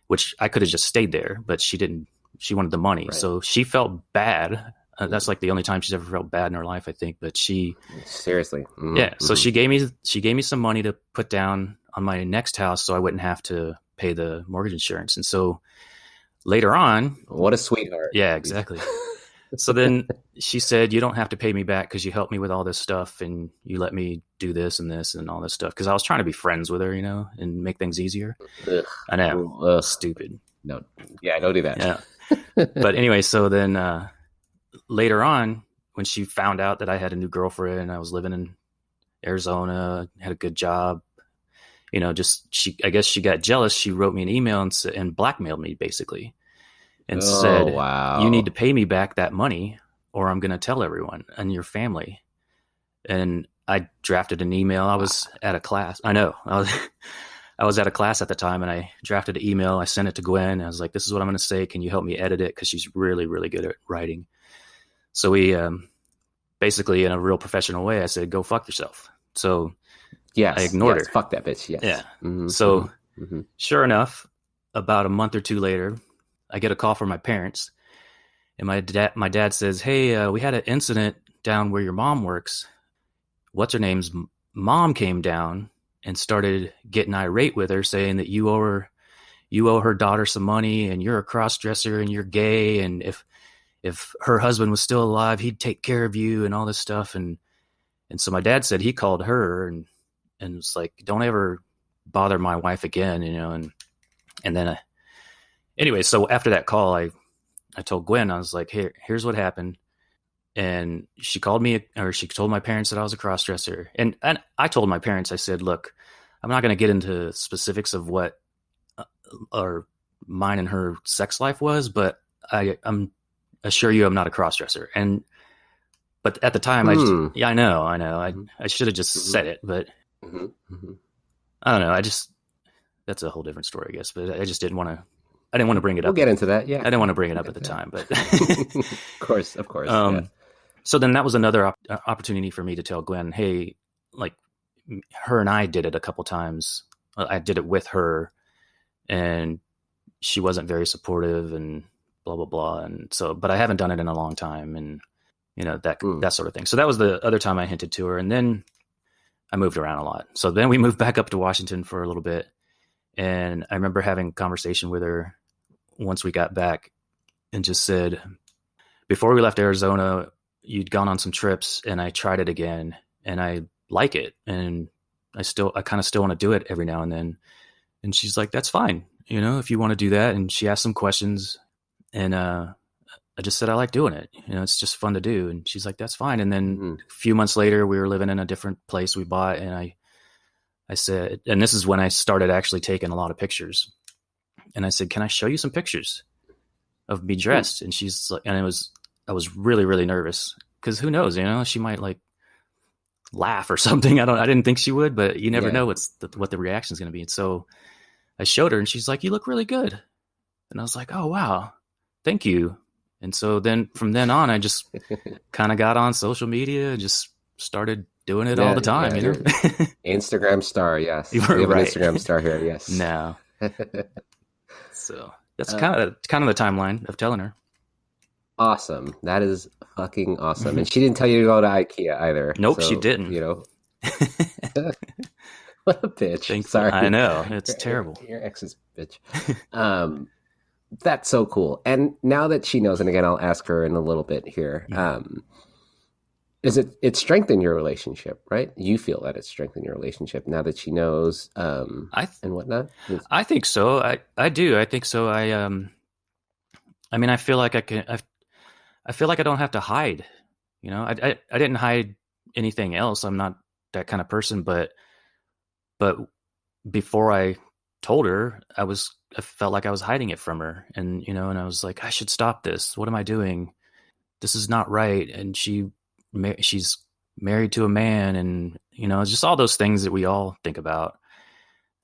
B: which I could have just stayed there, but she didn't. She wanted the money. Right. So she felt bad. That's like the only time she's ever felt bad in her life, I think. But
A: seriously. Mm-hmm.
B: Yeah. So she gave me some money to put down on my next house so I wouldn't have to pay the mortgage insurance. And so later on,
A: what a sweetheart.
B: Yeah, exactly. So then she said, you don't have to pay me back because you helped me with all this stuff and you let me do this and all this stuff. Because I was trying to be friends with her, and make things easier.
A: Ugh.
B: I know. Ugh. Stupid.
A: No. Yeah, don't do that.
B: Yeah. But anyway, so then later on, when she found out that I had a new girlfriend, I was living in Arizona, had a good job, I guess she got jealous. She wrote me an email and blackmailed me basically. And said,
A: wow.
B: You need to pay me back that money or I'm going to tell everyone and your family. And I drafted an email. I was at a class. I know. I was at a class at the time and I drafted an email. I sent it to Gwen. I was like, this is what I'm going to say. Can you help me edit it? Because she's really, really good at writing. So we basically, in a real professional way, I said, go fuck yourself. So
A: yes,
B: I ignored her.
A: Fuck that bitch. Yes.
B: Yeah.
A: Mm-hmm.
B: So sure enough, about a month or two later, I get a call from my parents, and my dad says, hey, we had an incident down where your mom works. What's her name's mom came down and started getting irate with her, saying that you owe her daughter some money and you're a cross-dresser and you're gay. And if her husband was still alive, he'd take care of you and all this stuff. And so my dad said he called her and was like, don't ever bother my wife again, and then anyway, so after that call, I told Gwen, I was like, hey, here's what happened. And she called me, or she told my parents that I was a crossdresser. And I told my parents, I said, look, I'm not going to get into specifics of what or mine and her sex life was, but I'm assure you I'm not a crossdresser. But at the time, I know. I should have just said it, but I don't know. That's a whole different story, I guess, but I just didn't want to. I didn't want to bring it up.
A: We'll get into that. Yeah.
B: I didn't want to bring it up at the time, but
A: of course. Yeah.
B: So then that was another opportunity for me to tell Gwen, hey, like her and I did it a couple times. I did it with her and she wasn't very supportive and blah, blah, blah. And so, but I haven't done it in a long time and that sort of thing. So that was the other time I hinted to her. And then I moved around a lot. So then we moved back up to Washington for a little bit. And I remember having a conversation with her once we got back and just said, before we left Arizona, you'd gone on some trips and I tried it again and I like it. And I kind of still want to do it every now and then. And she's like, that's fine. If you want to do that. And she asked some questions and, I just said, I like doing it. It's just fun to do. And she's like, that's fine. And then a few months later, we were living in a different place we bought. And I said, and this is when I started actually taking a lot of pictures. And I said, can I show you some pictures of me dressed? And she's like, and I was really, really nervous because who knows, she might like laugh or something. I didn't think she would, but you never know what the reaction is going to be. And so I showed her and she's like, you look really good. And I was like, oh, wow, thank you. And so then from then on, I just kind of got on social media and just started doing it all the time, you know?
A: Instagram star, yes.
B: You
A: We
B: were
A: have an
B: right.
A: Instagram star here, yes.
B: No. So that's kind of the timeline of telling her.
A: Awesome. That is fucking awesome. And she didn't tell you to go to IKEA either.
B: Nope,
A: so,
B: she didn't.
A: You know, what a bitch. Sorry.
B: I know. It's terrible.
A: Your ex is bitch. That's so cool. And now that she knows, and again, I'll ask her in a little bit here. Is it strengthened your relationship, right? You feel that it's strengthened your relationship now that she knows, and whatnot?
B: I think so. I do. I think so. I mean, I feel like I feel like I don't have to hide, you know, I didn't hide anything else. I'm not that kind of person, but before I told her, I felt like I was hiding it from her, and, you know, and I was like, I should stop this. What am I doing? This is not right. And she's married to a man, and, you know, it's just all those things that we all think about.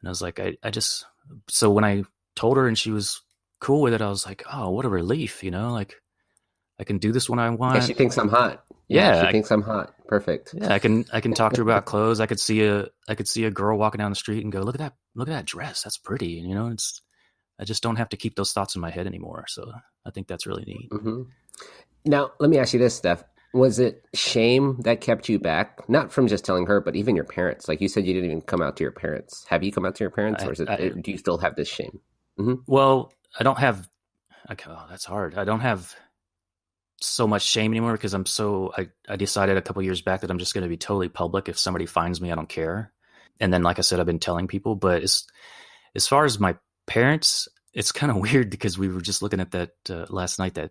B: And I was like, so when I told her and she was cool with it, I was like, oh, what a relief, you know, like I can do this when I want.
A: Yeah, she thinks I'm hot.
B: Yeah,
A: she thinks I'm hot. Perfect.
B: Yeah, I can talk to her about clothes. I could see a girl walking down the street and go, look at that dress. That's pretty. And, you know, I just don't have to keep those thoughts in my head anymore. So I think that's really neat.
A: Mm-hmm. Now, let me ask you this, Steph. Was it shame that kept you back? Not from just telling her, but even your parents. Like you said, you didn't even come out to your parents. Have you come out to your parents, or do you still have this shame? Mm-hmm.
B: Well, I don't have. Oh, that's hard. I don't have so much shame anymore because I decided a couple years back that I'm just going to be totally public. If somebody finds me, I don't care. And then, like I said, I've been telling people. But as far as my parents, it's kind of weird because we were just looking at that last night, that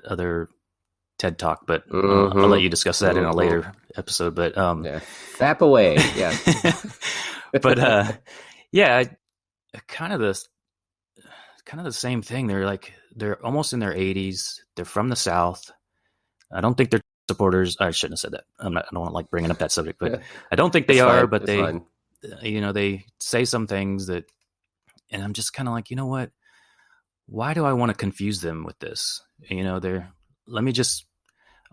B: other TED Talk, but I'll let you discuss that in a later episode. But
A: fap away, yeah.
B: But kind of the same thing. They're almost in their 80s. They're from the South. I don't think they're supporters. I shouldn't have said that. I don't like bringing up that subject, but I don't think they are. But they, you know, they say some things that, and I'm just kind of like, you know what? Why do I want to confuse them with this? You know,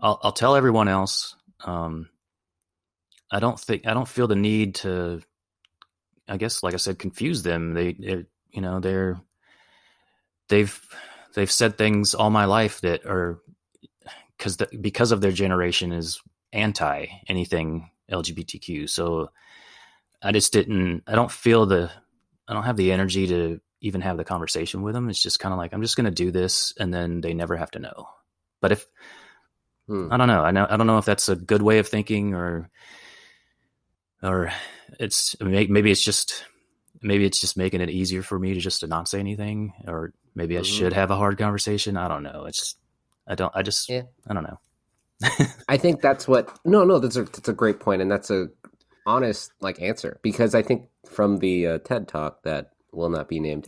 B: I'll tell everyone else. I don't feel the need to, I guess, like I said, confuse them. They've said things all my life that are because of their generation is anti anything LGBTQ. So I don't have the energy to even have the conversation with them. It's just kind of like, I'm just going to do this, and then they never have to know. But if I don't know, I don't know if that's a good way of thinking, or maybe it's just making it easier for me to not say anything, or maybe I should have a hard conversation. I don't know. I don't know.
A: I think that's that's a great point, and that's a honest answer, because I think from the TED Talk that will not be named,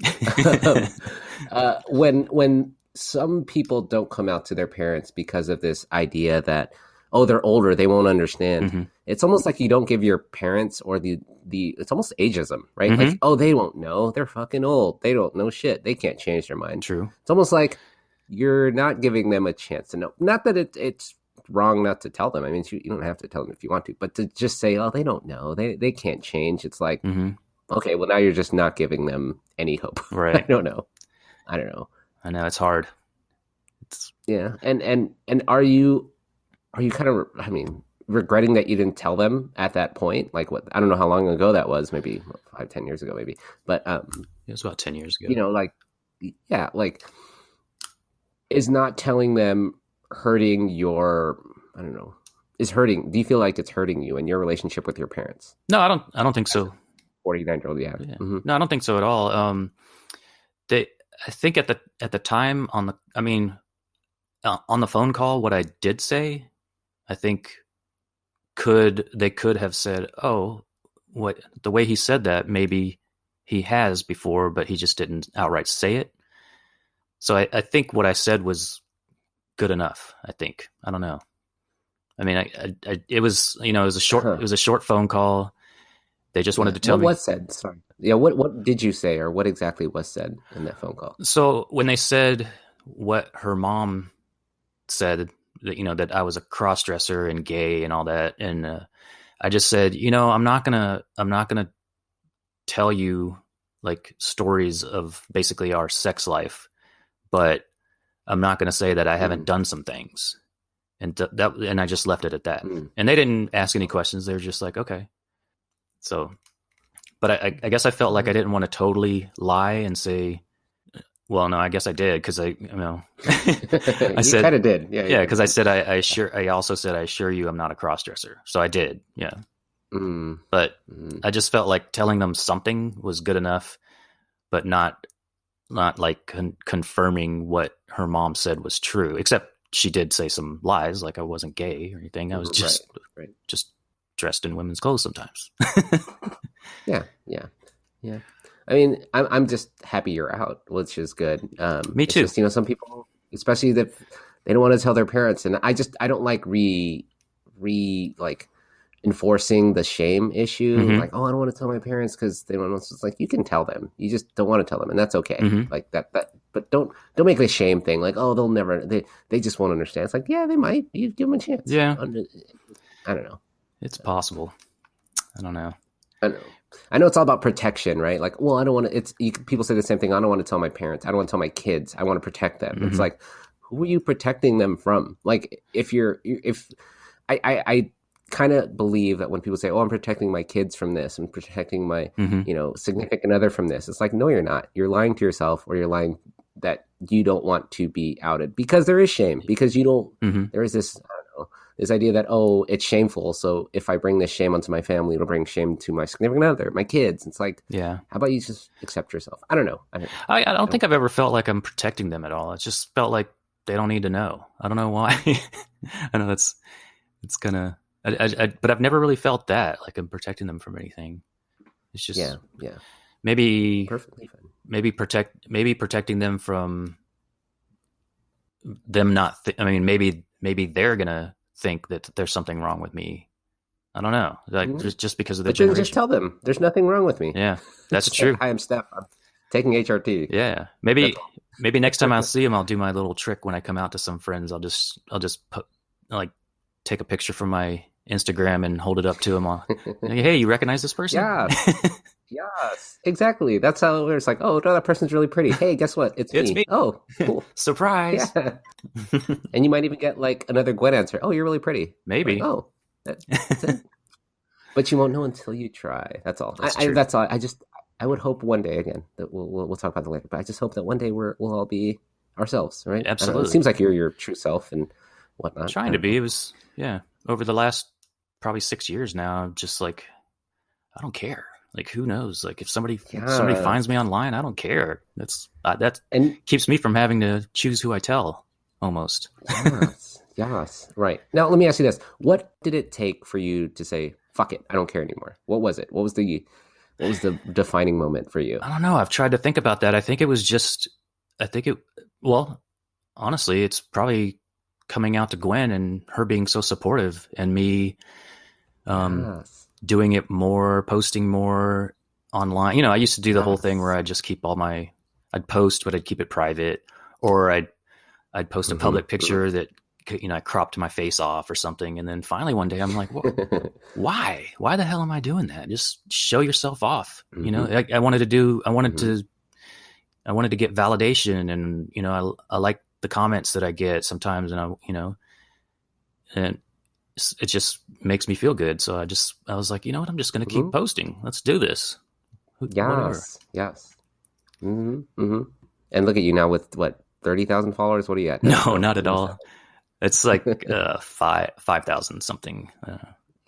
A: when some people don't come out to their parents because of this idea that, oh, they're older, they won't understand. Mm-hmm. It's almost like you don't give your parents, or it's almost ageism, right? Mm-hmm. Like, oh, they won't know. They're fucking old. They don't know shit. They can't change their mind.
B: True.
A: It's almost like you're not giving them a chance to know. Not that it's wrong not to tell them. I mean, you don't have to tell them if you want to, but to just say, oh, they don't know. They can't change. It's like, okay, well, now you're just not giving them any hope.
B: Right.
A: I don't know.
B: I know it's hard.
A: Yeah. And are you kind of, I mean, regretting that you didn't tell them at that point? Like, what, I don't know how long ago that was, maybe 5-10 years ago, maybe, but it
B: was about 10 years ago.
A: You know, is not telling them hurting your, I don't know, do you feel like it's hurting you in your relationship with your parents?
B: No, I don't think so.
A: 49-year-old, yeah. Mm-hmm.
B: No, I don't think so at all. I think at the time on the phone call, what I did say, I think they could have said, oh, what, the way he said that, maybe he has before, but he just didn't outright say it. So I think what I said was good enough. I think, I don't know. I mean, it was, you know, it was a short phone call. They just wanted to tell me.
A: What was said? Sorry. Yeah. What did you say, or what exactly was said in that phone call?
B: So when they said what her mom said, that, you know, that I was a crossdresser and gay and all that, and I just said, I'm not gonna tell you like stories of basically our sex life, but I'm not gonna say that I haven't done some things. And I just left it at that. And they didn't ask any questions. They were just like, okay. So, but I guess I felt like I didn't want to totally lie and say, well, no, I guess I did. Cause I
A: said, kind of did. Yeah.
B: Cause I said, I also said, I assure you I'm not a crossdresser. So I did. Yeah. But I just felt like telling them something was good enough, but not like confirming what her mom said was true, except she did say some lies, like I wasn't gay or anything. I was just dressed in women's clothes sometimes.
A: Yeah. I mean, I'm just happy you're out, which is good.
B: Me too.
A: Just, some people, especially that they don't want to tell their parents, and I don't like like enforcing the shame issue. Like, oh, I don't want to tell my parents because they don't know. It's like, you can tell them, you just don't want to tell them, and that's okay. Like that. But don't make it a shame thing. Like, oh, they'll never. They just won't understand. It's like, yeah, they might. You give them a chance.
B: Yeah.
A: I don't know.
B: It's possible. I don't know.
A: I know it's all about protection, right? Like, well, I don't want to. People say the same thing. I don't want to tell my parents. I don't want to tell my kids. I want to protect them. It's like, who are you protecting them from? Like, if I kind of believe that when people say, oh, I'm protecting my kids from this, I'm protecting my significant other from this, it's like, no, you're not. You're lying to yourself, or you're lying that you don't want to be outed, because there is shame, because you don't there is this, I don't know, this idea that, oh, it's shameful, so if I bring this shame onto my family, it'll bring shame to my significant other, my kids. It's like, how about you just accept yourself? I don't know.
B: I don't think I've ever felt like I'm protecting them at all. It just felt like they don't need to know. I don't know why. I know it's gonna but I've never really felt that like I'm protecting them from anything. It's just maybe
A: perfectly fine.
B: Maybe protecting them from them not. Maybe they're gonna think that there's something wrong with me. I don't know. Like just because of the generation.
A: Just tell them there's nothing wrong with me.
B: Yeah, that's true.
A: Hi, I'm Steph. I'm taking HRT.
B: Yeah, maybe next time I'll see them, I'll do my little trick when I come out to some friends. I'll just take a picture from my Instagram and hold it up to them. Like, hey, you recognize this person?
A: Yeah. Yes, exactly. That's how it's like, oh, no, that person's really pretty. Hey, guess what? It's me. Oh, cool.
B: Surprise. Yeah.
A: And you might even get like another Gwen answer. Oh, you're really pretty.
B: Maybe.
A: Like, oh, that's it. But you won't know until you try. That's all.
B: That's
A: all. I would hope one day, again, that we'll talk about that later, but I just hope that one day we'll all be ourselves, right?
B: Absolutely.
A: It seems like you're your true self and whatnot.
B: Trying to be. It was, over the last probably 6 years now, I'm just like, I don't care. Like, who knows? Like, if somebody finds me online, I don't care. That keeps me from having to choose who I tell, almost.
A: Yes. Right. Now, let me ask you this. What did it take for you to say, fuck it, I don't care anymore? What was it? What was the defining moment for you?
B: I don't know. I've tried to think about that. Honestly, it's probably coming out to Gwen and her being so supportive, and me doing it more, posting more online. I used to do the whole thing where I'd just keep I'd post, but I'd keep it private, or I'd post a public picture that, I cropped my face off or something. And then finally one day I'm like, why the hell am I doing that? Just show yourself off. I wanted to get validation, and, I like the comments that I get sometimes, and and it just makes me feel good. So I was like, you know what? I'm just going to keep posting. Let's do this.
A: Yes. And look at you now with 30,000 followers. What are you at?
B: No, not at all. It's like 5,000 something.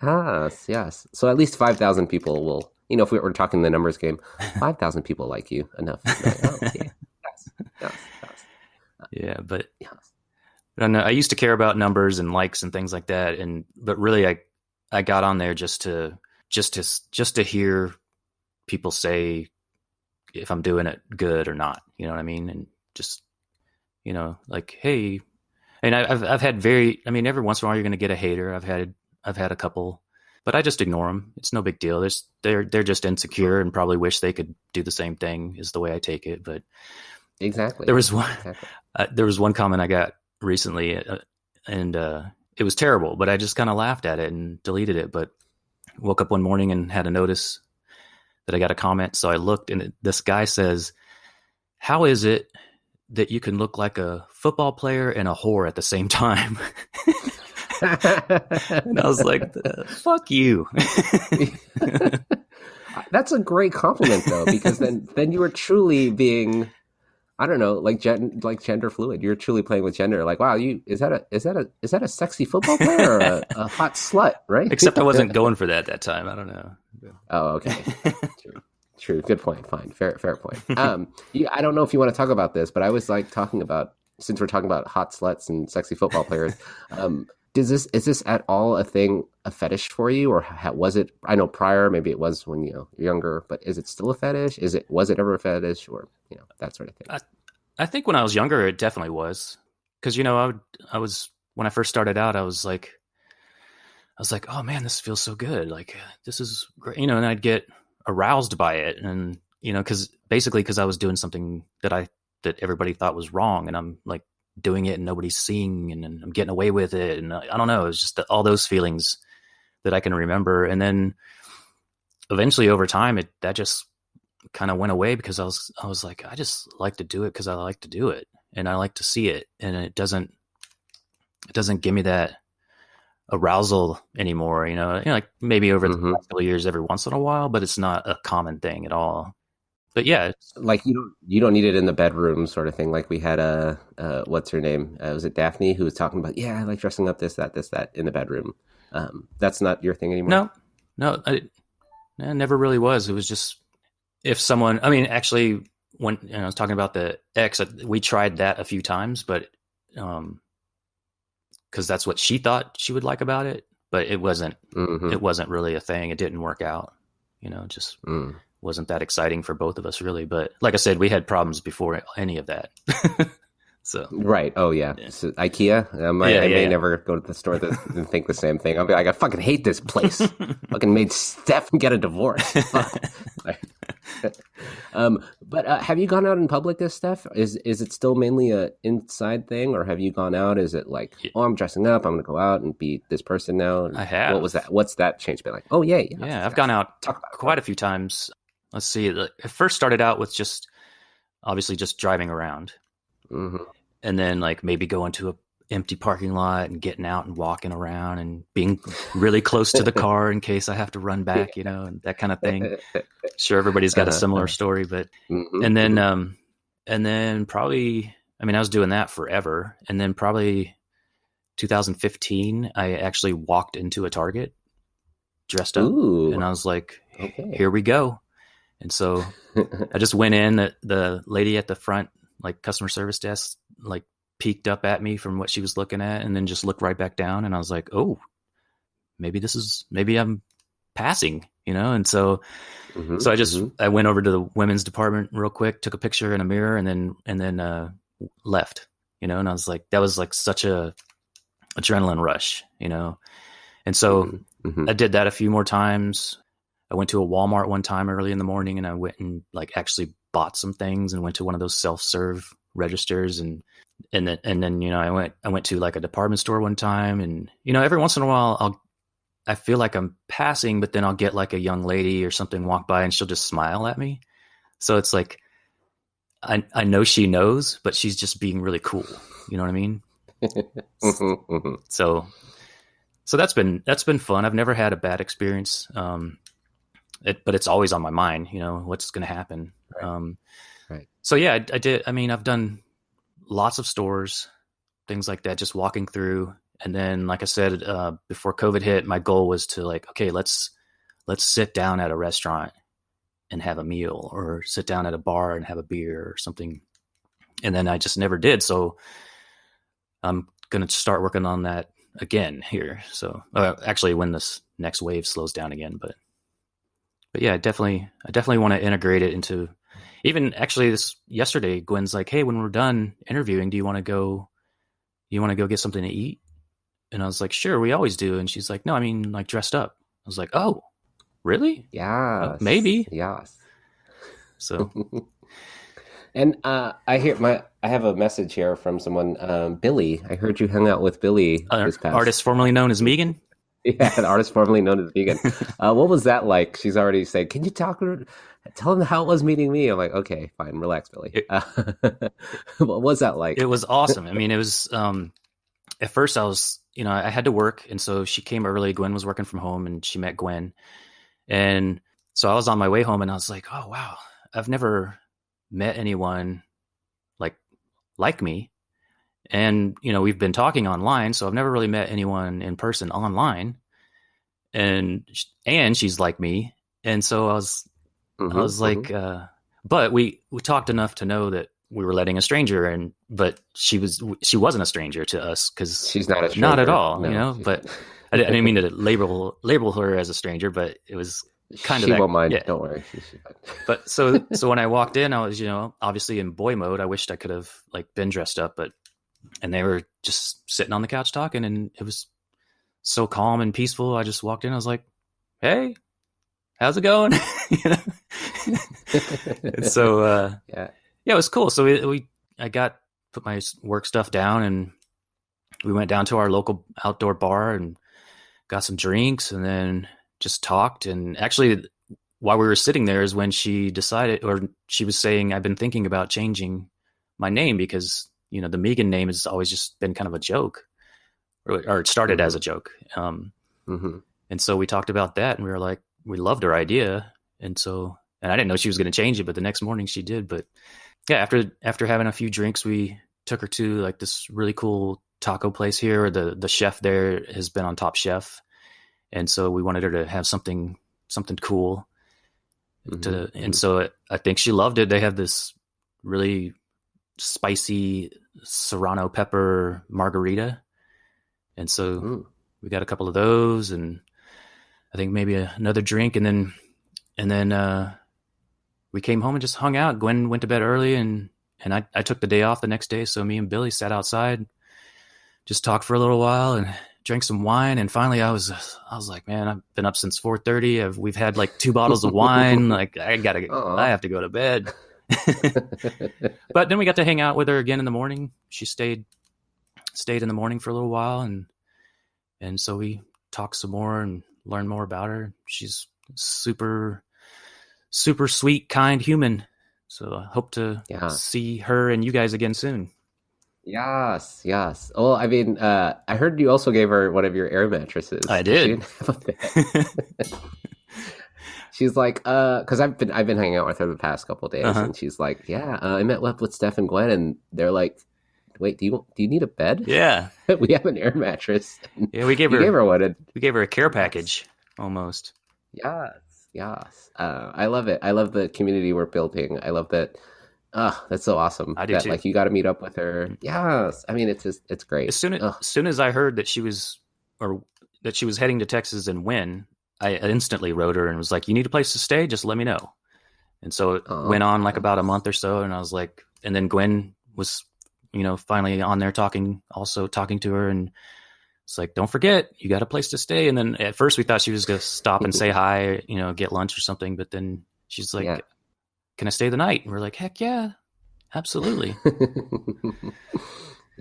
A: Yes. So at least 5,000 people will, if we were talking the numbers game, 5,000 people like you enough. Like, oh, okay. Yes.
B: Yeah, but I don't know. I used to care about numbers and likes and things like that, but really, I got on there just to hear people say if I'm doing it good or not. You know what I mean? And just like, hey, and I've had every once in a while you're going to get a hater. I've had a couple, but I just ignore them. It's no big deal. They're just insecure and probably wish they could do the same thing, is the way I take it. But
A: exactly,
B: there was one comment I got recently, and it was terrible, but I just kind of laughed at it and deleted it. But woke up one morning and had a notice that I got a comment. So I looked, and this guy says, "How is it that you can look like a football player and a whore at the same time?" And I was like, "Fuck you."
A: That's a great compliment, though, because then you were truly being, I don't know, like gender fluid. You're truly playing with gender. Like, wow, is that a sexy football player or a hot slut, right?
B: Except I wasn't going for that time. I don't know.
A: Oh, okay. True. Good point. Fine. Fair point. I don't know if you want to talk about this, but I was like talking about, since we're talking about hot sluts and sexy football players, is this at all a fetish for you, or was it? I know prior, maybe it was when you're younger, but is it still a fetish? Was it ever a fetish, or that sort of thing?
B: I think when I was younger, it definitely was, because I was when I first started out, I was like, oh man, this feels so good, like this is great, and I'd get aroused by it, and because I was doing something that everybody thought was wrong, and I'm like doing it and nobody's seeing, and I'm getting away with it, and I don't know, it was just all those feelings that I can remember. And then eventually over time that just kind of went away, because I was like, I just like to do it because I like to do it, and I like to see it, and it doesn't give me that arousal anymore, like maybe over the last couple of years every once in a while, but it's not a common thing at all. But yeah,
A: like you don't need it in the bedroom sort of thing. Like we had what's her name? Was it Daphne, who was talking about, I like dressing up this, that in the bedroom. That's not your thing anymore?
B: No, it never really was. It was just if someone, I mean, actually, when I was talking about the ex, we tried that a few times, but because that's what she thought she would like about it, but it wasn't. It wasn't really a thing. It didn't work out. Just wasn't that exciting for both of us, really. But like I said, we had problems before any of that. So
A: right. Oh yeah. So, IKEA. I may never go to the store and think the same thing. I'll be like, I fucking hate this place. Fucking made Steph get a divorce. But have you gone out in public this stuff? Is it still mainly a inside thing, or have you gone out? Is it like, I'm dressing up, I'm going to go out and be this person now?
B: I have.
A: What was that? What's that change been like? Oh yeah.
B: I've gone out quite a few times. Let's see. It first started out with obviously just driving around. And then like maybe going to a empty parking lot and getting out and walking around and being really close to the car in case I have to run back, and that kind of thing. Sure, everybody's got a similar story, but and then probably, I mean, I was doing that forever, and then probably 2015, I actually walked into a Target dressed up.
A: Ooh.
B: And I was like, here we go. And so I just went in. The lady at the front, like customer service desk, like peeked up at me from what she was looking at, and then just looked right back down. And I was like, oh, maybe I'm passing, And so, I went over to the women's department real quick, took a picture in a mirror, and then left, and I was like, that was like such a adrenaline rush, And so I did that a few more times. I went to a Walmart one time early in the morning, and I went and like actually bought some things and went to one of those self-serve registers, and then I went to like a department store one time, and every once in a while I feel like I'm passing, but then I'll get like a young lady or something walk by and she'll just smile at me. So it's like I know she knows, but she's just being really cool. You know what I mean? So that's been fun. I've never had a bad experience. But it's always on my mind, what's going to happen.
A: Right.
B: So yeah, I did. I mean, I've done lots of stores, things like that, just walking through. And then, like I said, before COVID hit, my goal was to like, okay, let's sit down at a restaurant and have a meal, or sit down at a bar and have a beer or something. And then I just never did. So I'm going to start working on that again here. So actually when this next wave slows down again, but yeah, I definitely want to integrate it into, even actually yesterday, Gwen's like, hey, when we're done interviewing, do you want to go get something to eat? And I was like, sure, we always do. And she's like, no, I mean like dressed up. I was like, oh, really?
A: Yeah,
B: maybe.
A: Yes.
B: So,
A: and I have a message here from someone, Billy. I heard you hung out with Billy this past.
B: Artist formerly known as Megan.
A: Yeah, the artist formerly known as Vegan. What was that like? She's already saying, "Can you tell him how it was meeting me?" I'm like, "Okay, fine, relax, Billy." What was that like?
B: It was awesome. I mean, it was at first I was, I had to work, and so she came early. Gwen was working from home, and she met Gwen, and so I was on my way home, and I was like, "Oh wow, I've never met anyone like me." And, we've been talking online, so I've never really met anyone in person online. And she's like me. And so I was like, but we talked enough to know that we were letting a stranger, but she wasn't a stranger to us, because
A: she's not a stranger.
B: Not at all,
A: no,
B: but I didn't mean to label her as a stranger, but it was kind of
A: she
B: that,
A: won't mind.
B: Yeah.
A: Don't worry.
B: But so when I walked in, I was, obviously in boy mode. I wished I could have been dressed up, and they were just sitting on the couch talking, and it was so calm and peaceful. I just walked in. I was like, "Hey, how's it going?" And so, yeah, it was cool. So I put my work stuff down, and we went down to our local outdoor bar and got some drinks, and then just talked. And actually, while we were sitting there is when she decided, or she was saying, "I've been thinking about changing my name because, the Megan name has always just been kind of a joke, or it started as a joke." And so we talked about that, and we were like, we loved her idea. And I didn't know she was going to change it, but the next morning she did. But yeah, after having a few drinks, we took her to this really cool taco place here. The chef there has been on Top Chef. And so we wanted her to have something cool and so I think she loved it. They have this really spicy serrano pepper margarita. And so we got a couple of those, and I think maybe another drink. And then we came home and just hung out. Gwen went to bed early, and I took the day off the next day. So me and Billy sat outside, just talked for a little while and drank some wine. And finally I was like, man, I've been up since 4:30. We've had 2 bottles of wine. I have to go to bed. But then we got to hang out with her again in the morning. She stayed in the morning for a little while, and so we talked some more and learned more about her. She's super, super sweet, kind human. So I hope to see her and you guys again soon.
A: Yes. Well, I mean, I heard you also gave her one of your air mattresses.
B: I did.
A: She's like, because I've been hanging out with her the past couple of days, and she's like, yeah, I met with Steph and Gwen, and they're like, wait, do you need a bed?
B: Yeah,
A: we have an air mattress.
B: Yeah, we gave her a care package almost.
A: Yes. I love it. I love the community we're building. I love that. That's so awesome.
B: I do too.
A: You got to meet up with her. Yes. I mean, it's great.
B: As soon as I heard that she was heading to Texas and when, I instantly wrote her and was like, "You need a place to stay? Just let me know." And so it went on about a month or so, and I was like, and then Gwen was, finally on there talking to her, and it's like, "Don't forget, you got a place to stay." And then at first we thought she was going to stop and say hi, get lunch or something, but then she's like, "Can I stay the night?" And we're like, "Heck yeah, absolutely."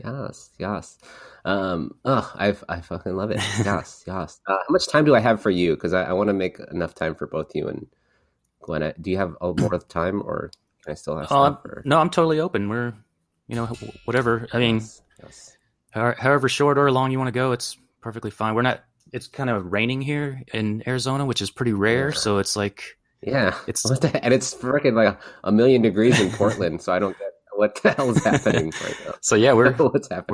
A: Yes. I fucking love it. Yes. How much time do I have for you? Because I want to make enough time for both you and Gwen. Do you have more time, or can I still have stuff?
B: No, I'm totally open. We're, whatever. I mean, however short or long you want to go, it's perfectly fine. It's kind of raining here in Arizona, which is pretty rare. So it's like,
A: and it's freaking like a million degrees in Portland. So I don't get what the hell is happening right now.
B: So yeah, we're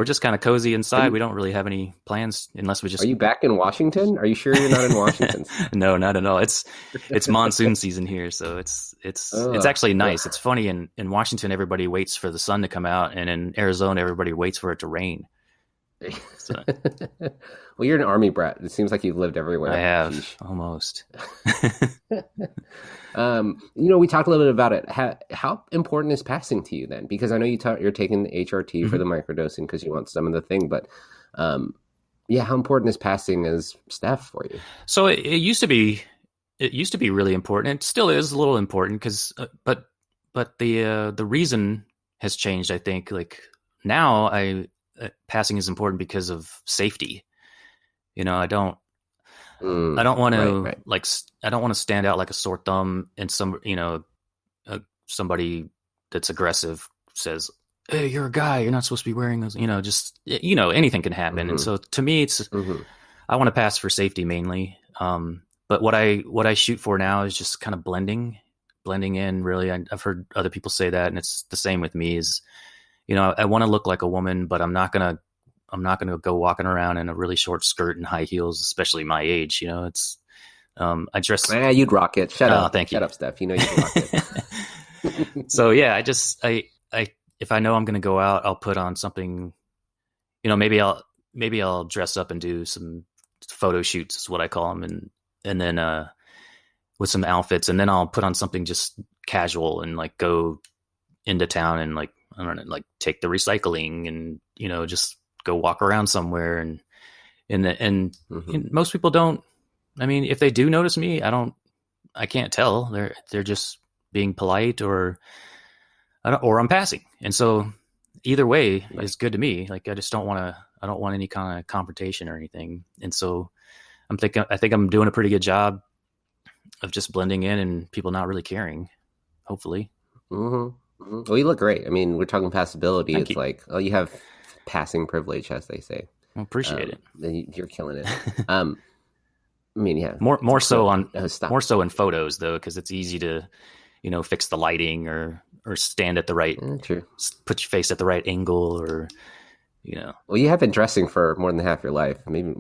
B: just kind of cozy inside. We don't really have any plans unless we just.
A: Are you back in Washington? Are you sure you're not in Washington?
B: No, not at all. It's monsoon season here, so it's actually nice. It's funny, in Washington everybody waits for the sun to come out, and in Arizona everybody waits for it to rain. So.
A: Well, you're an army brat. It seems like you've lived everywhere.
B: I have almost.
A: We talked a little bit about it. How important is passing to you then? Because I know you're taking the HRT for the microdosing because you want some of the thing, but how important is passing as Steph for you?
B: So it used to be really important. It still is a little important because, but the reason has changed. I think now passing is important because of safety. I don't I don't want to
A: right.
B: I don't want to stand out like a sore thumb, and somebody that's aggressive says, "Hey, you're a guy. You're not supposed to be wearing those." Just anything can happen. And so to me, it's I want to pass for safety mainly. But what I shoot for now is just kind of blending in. Really, I've heard other people say that, and it's the same with me. Is I want to look like a woman, but I'm not gonna go walking around in a really short skirt and high heels, especially my age. It's I dress.
A: You'd rock it. Shut up.
B: Thank you.
A: Shut up, Steph. You'd rock it.
B: So yeah, I if I know I'm going to go out, I'll put on something. Maybe I'll dress up and do some photo shoots, is what I call them, and then with some outfits, and then I'll put on something just casual and like go into town and like I don't know, like take the recycling and just go walk around somewhere and most people don't. I mean, if they do notice me, I can't tell. They're just being polite or I'm passing. And so either way is good to me. Like I just don't want any kind of confrontation or anything. And so I think I'm doing a pretty good job of just blending in and people not really caring, hopefully.
A: Mm-hmm. Well, you look great. I mean, we're talking passability.
B: Thank
A: it's
B: you.
A: like, you have passing privilege, as they say.
B: I appreciate it.
A: You're killing it. I mean, yeah.
B: More so in photos though, because it's easy to, fix the lighting or stand at the right,
A: true.
B: Put your face at the right angle or,
A: Well, you have been dressing for more than half your life. Maybe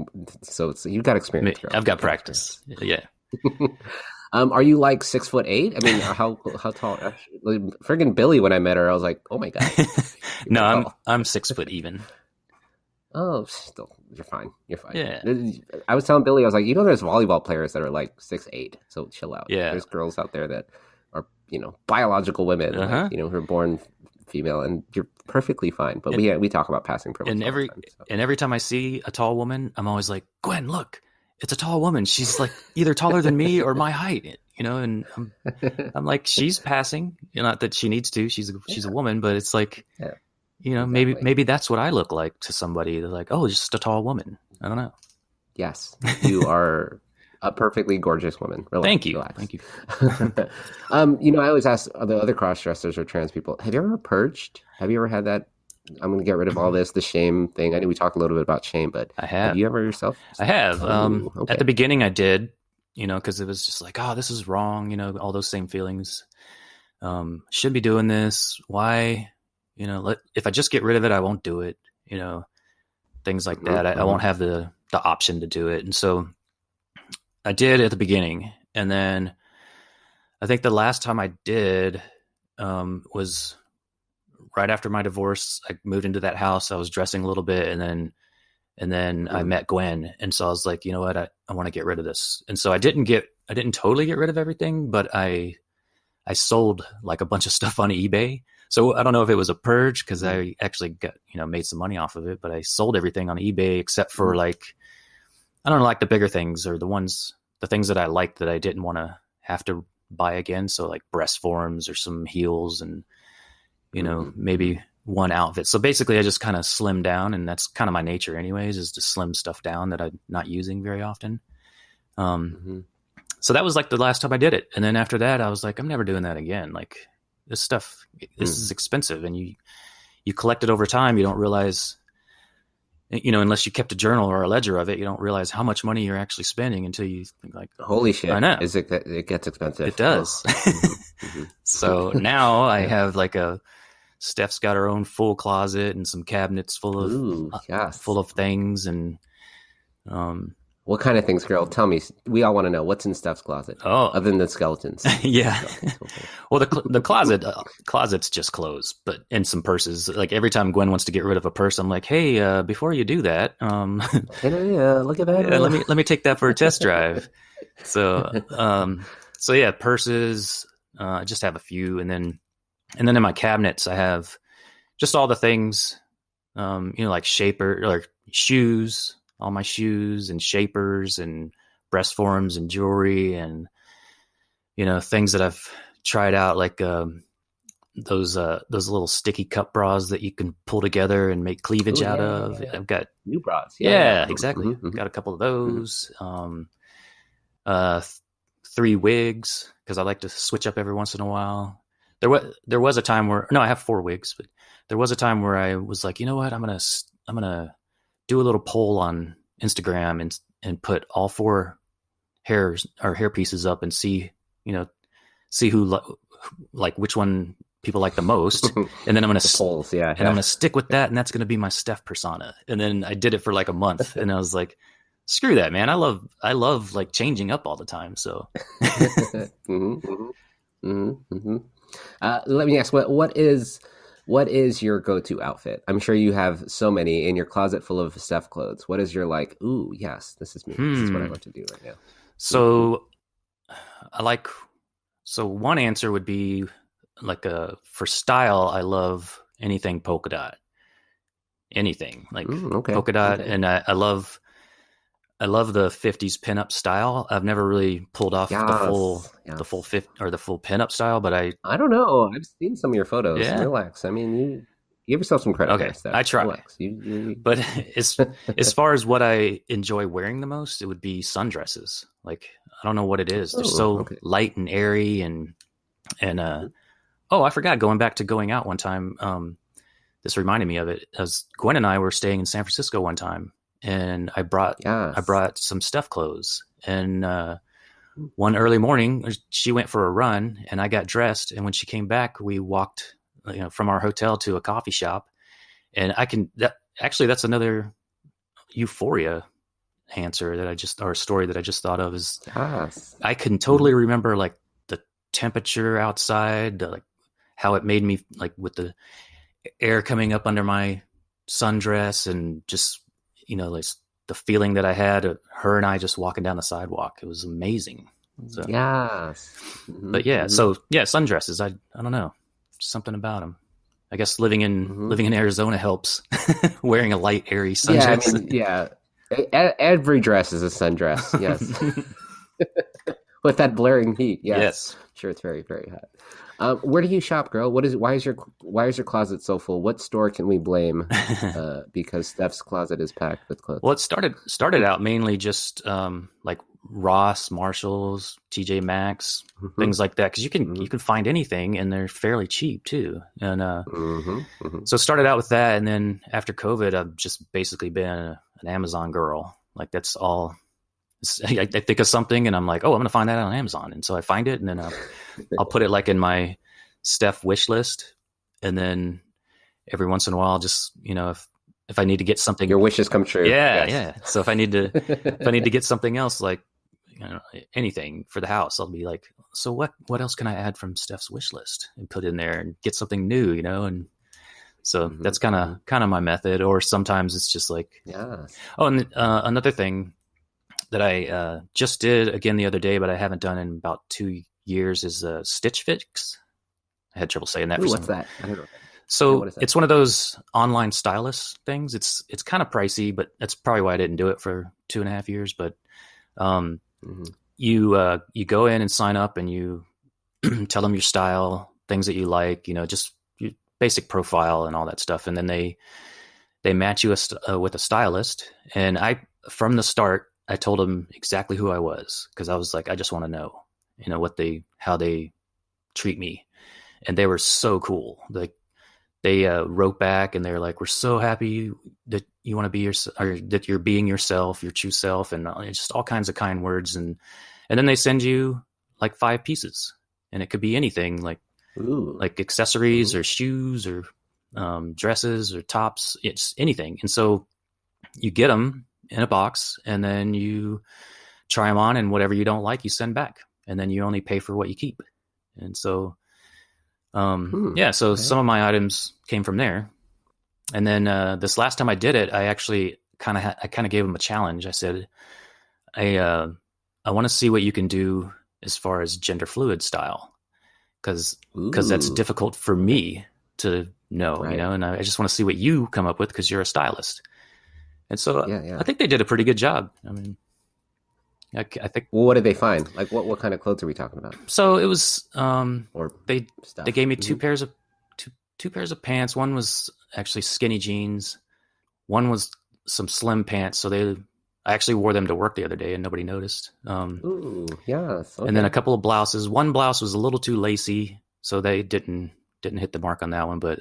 A: so. You've got experience. Girl.
B: I've got practice. Yeah.
A: Are you like 6'8"? I mean, how tall? Friggin' Billy, when I met her, I was like, oh my god.
B: No, I'm 6 foot even.
A: Oh, still, you're fine. You're fine.
B: Yeah.
A: I was telling Billy, I was like, there's volleyball players that are like 6'8", so chill out.
B: Yeah.
A: There's girls out there that are, biological women, like, who are born female, and you're perfectly fine. But we talk about passing privilege.
B: And every time I see a tall woman, I'm always like, Gwen, look, it's a tall woman. She's like either taller than me or my height, and I'm like, she's passing. Not that she needs to. She's a woman, but it's like, exactly. maybe that's what I look like to somebody. They're like, oh, just a tall woman. I don't know.
A: Yes, you are a perfectly gorgeous woman. Relax,
B: Thank you.
A: Relax.
B: Thank you.
A: I always ask the other cross-dressers or trans people, have you ever purged? Have you ever had that? I'm going to get rid of all this, the shame thing. I know we talked a little bit about shame, but
B: I have.
A: Have you ever yourself?
B: I have.
A: Okay.
B: At the beginning I did, because it was just like, oh, this is wrong. All those same feelings. Should be doing this. Why? If I just get rid of it, I won't do it. Things like that. I won't have the option to do it. And so I did at the beginning. And then I think the last time I did was right after my divorce. I moved into that house. I was dressing a little bit, and then I met Gwen. And so I was like, you know what? I want to get rid of this. And so I didn't totally get rid of everything, but I sold like a bunch of stuff on eBay. So I don't know if it was a purge because I actually got, made some money off of it, but I sold everything on eBay except for like, I don't know, like the bigger things or the things that I liked that I didn't want to have to buy again. So like breast forms or some heels and, maybe one outfit. So basically I just kind of slimmed down, and that's kind of my nature anyways, is to slim stuff down that I'm not using very often. So that was like the last time I did it. And then after that, I was like, I'm never doing that again. Like this is expensive, and you collect it over time. You don't realize, unless you kept a journal or a ledger of it, you don't realize how much money you're actually spending until you think like,
A: holy shit.
B: I know.
A: It gets expensive.
B: It does. So now I have like Steph's got her own full closet and some cabinets full of things. And,
A: what kind of things, girl? Tell me. We all want to know what's in Steph's closet. Oh, other than the skeletons.
B: Yeah. Well, the closet's just clothes, and some purses. Like every time Gwen wants to get rid of a purse, I'm like, hey, before you do that,
A: look at that.
B: Yeah, let me take that for a test drive. So yeah, purses. I just have a few, and then in my cabinets, I have just all the things, like shaper, like shoes. All my shoes and shapers and breast forms and jewelry and, things that I've tried out, like those little sticky cup bras that you can pull together and make cleavage out of. Yeah. I've got
A: new bras.
B: Yeah, exactly. I've got a couple of those. 3 wigs because I like to switch up every once in a while. There was a time where I have 4 wigs, but there was a time where I was like, you know what, I'm gonna do a little poll on Instagram and put all 4 hair pieces up and see who like which one people like the most, and then I'm gonna
A: polls, yeah,
B: and I'm gonna stick with that, and that's gonna be my Steph persona. And then I did it for like a month, and I was like, screw that, man. I love like changing up all the time. So
A: let me ask, what is your go-to outfit? I'm sure you have so many in your closet full of Steph clothes. What is your like, ooh, yes, this is me. This is what I want to do right now.
B: So one answer would be like for style, I love anything polka dot. Anything like polka dot. Okay. And I love the 50s pinup style. I've never really pulled off the full pinup style, but I don't
A: know. I've seen some of your photos. Yeah. Relax. I mean, you give yourself some credit.
B: Okay, I try. Relax. But as far as what I enjoy wearing the most, it would be sundresses. Like, I don't know what it is. They're so light and airy and I forgot, going back to going out one time. This reminded me of it. As Gwen and I were staying in San Francisco one time, and I brought some Steph clothes. And one early morning, she went for a run, and I got dressed. And when she came back, we walked, from our hotel to a coffee shop. And that's another Euphoria answer or story that I just thought of is I can totally remember like the temperature outside, like how it made me like with the air coming up under my sundress, and just, like the feeling that I had, her and I just walking down the sidewalk. It was amazing. So,
A: yes.
B: But yeah, so yeah, sundresses. I don't know, something about them. I guess living in Arizona helps. Wearing a light, airy sundress.
A: Yeah, every dress is a sundress. Yes. With that blaring heat. Yes. Sure, it's very, very hot. Where do you shop, girl? Why is your closet so full? What store can we blame? Because Steph's closet is packed with clothes.
B: Well, it started out mainly just like Ross, Marshalls, TJ Maxx, things like that. Because you can find anything, and they're fairly cheap too. And so it started out with that, and then after COVID, I've just basically been an Amazon girl. Like, that's all. I think of something and I'm like, oh, I'm going to find that on Amazon. And so I find it, and then I'll put it like in my Steph wish list. And then every once in a while, just, if I need to get something,
A: your wishes come true.
B: Yeah. Yes. Yeah. So if I need to get something else, like, anything for the house, I'll be like, so what else can I add from Steph's wish list and put in there and get something new, and so that's kind of my method. Or sometimes it's just like,
A: yeah.
B: Oh, and another thing that I just did again the other day, but I haven't done in about 2 years, is Stitch Fix. I had trouble saying that.
A: Ooh, what's that? I don't know.
B: So it's one of those online stylist things. It's kind of pricey, but that's probably why I didn't do it for 2.5 years. But you go in and sign up, and you tell them your style, things that you like, just your basic profile and all that stuff, and then they match you with a stylist. And from the start, I told them exactly who I was, because I was like, I just want to know, how they treat me. And they were so cool. Like, they wrote back, and they're like, we're so happy that you want to be or that you're being yourself, your true self, and just all kinds of kind words. And then they send you like 5 pieces, and it could be anything, like accessories or shoes or dresses or tops. It's anything. And so you get them in a box, and then you try them on, and whatever you don't like, you send back, and then you only pay for what you keep. And so, some of my items came from there. And then this last time I did it, I actually kind of gave them a challenge. I said, I want to see what you can do as far as Genderfluid style, because that's difficult for me to know, right. And I just want to see what you come up with, because you're a stylist. And so I think they did a pretty good job. I mean, I think.
A: Well, what did they find? Like, what kind of clothes are we talking about?
B: So it was, they gave me two pairs of pants. One was actually skinny jeans. One was some slim pants. So I actually wore them to work the other day and nobody noticed.
A: Ooh, yes. Okay.
B: And then a couple of blouses. One blouse was a little too lacy, so they didn't hit the mark on that one. But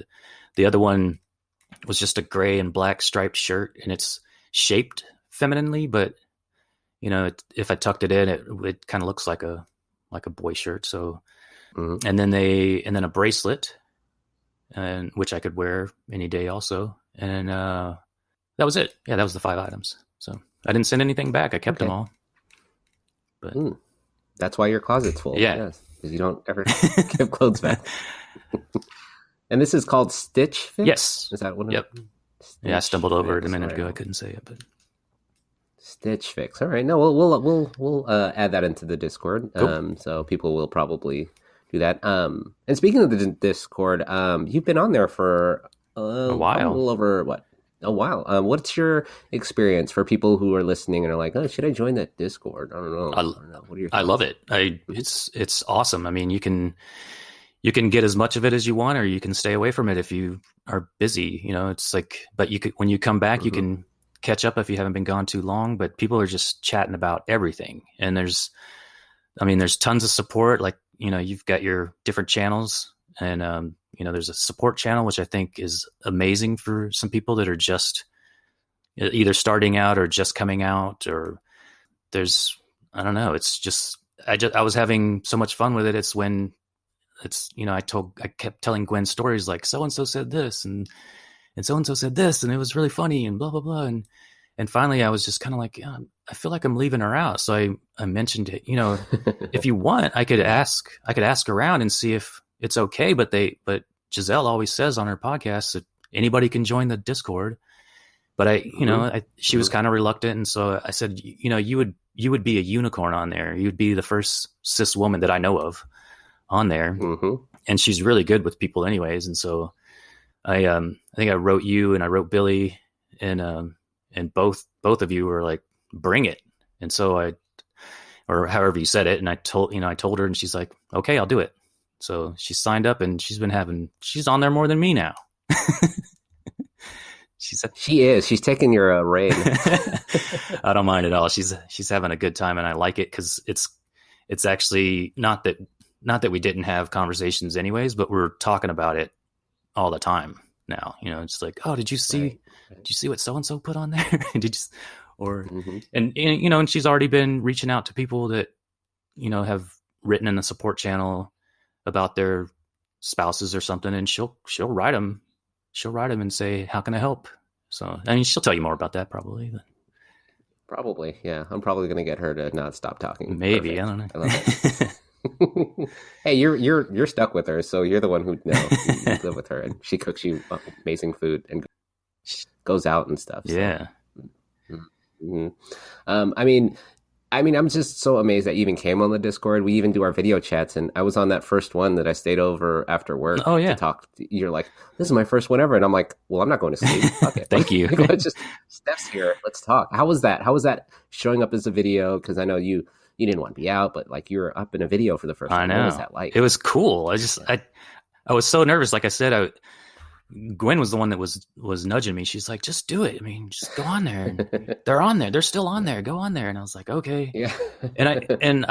B: the other one was just a gray and black striped shirt, and it's shaped femininely, but if I tucked it in, it kind of looks like a boy shirt. So, and then a bracelet, and which I could wear any day also. And that was it. Yeah, that was the 5 items. So I didn't send anything back. I kept them all. But
A: that's why your closet's full.
B: Yeah,
A: yes, because you don't ever give clothes back. And this is called Stitch Fix?
B: Yes.
A: Is that what?
B: Yep.
A: Yeah,
B: I stumbled over it a minute ago. I couldn't say it, but
A: Stitch Fix. All right. No, we'll add that into the Discord. Cool. So people will probably do that. And speaking of the Discord, you've been on there for
B: a while.
A: A little over what? A while. What's your experience for people who are listening and are like, oh, should I join that Discord? I don't know. What are your thoughts?
B: I love it. It's awesome. I mean, you can get as much of it as you want, or you can stay away from it if you are busy. It's like, but when you come back, you can catch up if you haven't been gone too long. But people are just chatting about everything, and there's tons of support. Like, you've got your different channels, and there's a support channel, which I think is amazing for some people that are just either starting out or just coming out, or I don't know. It's just, I was having so much fun with it. It's when I kept telling Gwen stories like so-and-so said this and so-and-so said this, and it was really funny and blah, blah, blah. And finally I was just kind of like, I feel like I'm leaving her out. So I mentioned it, if you want, I could ask around and see if it's okay. But Giselle always says on her podcast that anybody can join the Discord. But she was kind of reluctant. And so I said, you would be a unicorn on there. You'd be the first cis woman that I know of on there. And she's really good with people anyways. And so I think I wrote you and I wrote Billy, and both of you were like, bring it. And so or however you said it. And I told her, and she's like, okay, I'll do it. So she signed up, and she's on there more than me now.
A: She's taking your reign.
B: I don't mind at all. She's having a good time, and I like it because it's actually not that we didn't have conversations anyways, but we're talking about it all the time now. It's like, oh, did you see what so-and-so put on there? And she's already been reaching out to people that, have written in the support channel about their spouses or something. And she'll write them and say, how can I help? So, she'll tell you more about that probably. But.
A: Probably. Yeah. I'm probably going to get her to not stop talking.
B: Maybe.
A: Perfect.
B: I don't know.
A: I love it. Hey, you're stuck with her, so you're the one who you live with her, and she cooks you amazing food and goes out and stuff. So.
B: Yeah.
A: Mm-hmm. I'm just so amazed that you even came on the Discord. We even do our video chats, and I was on that first one that I stayed over after work.
B: Oh, yeah.
A: To talk. You're like, this is my first one ever, and I'm like, well, I'm not going to sleep. Fuck it.
B: Thank you.
A: Just Steph's here. Let's talk. How was that? How was that showing up as a video? Because I know you didn't want to be out, but like you were up in a video for the first time.
B: I know.
A: What was that like?
B: It was cool. I was so nervous. Like I said, Gwen was the one that was nudging me. She's like, just do it. Just go on there. And they're on there. They're still on there. Go on there. And I was like, okay. Yeah. and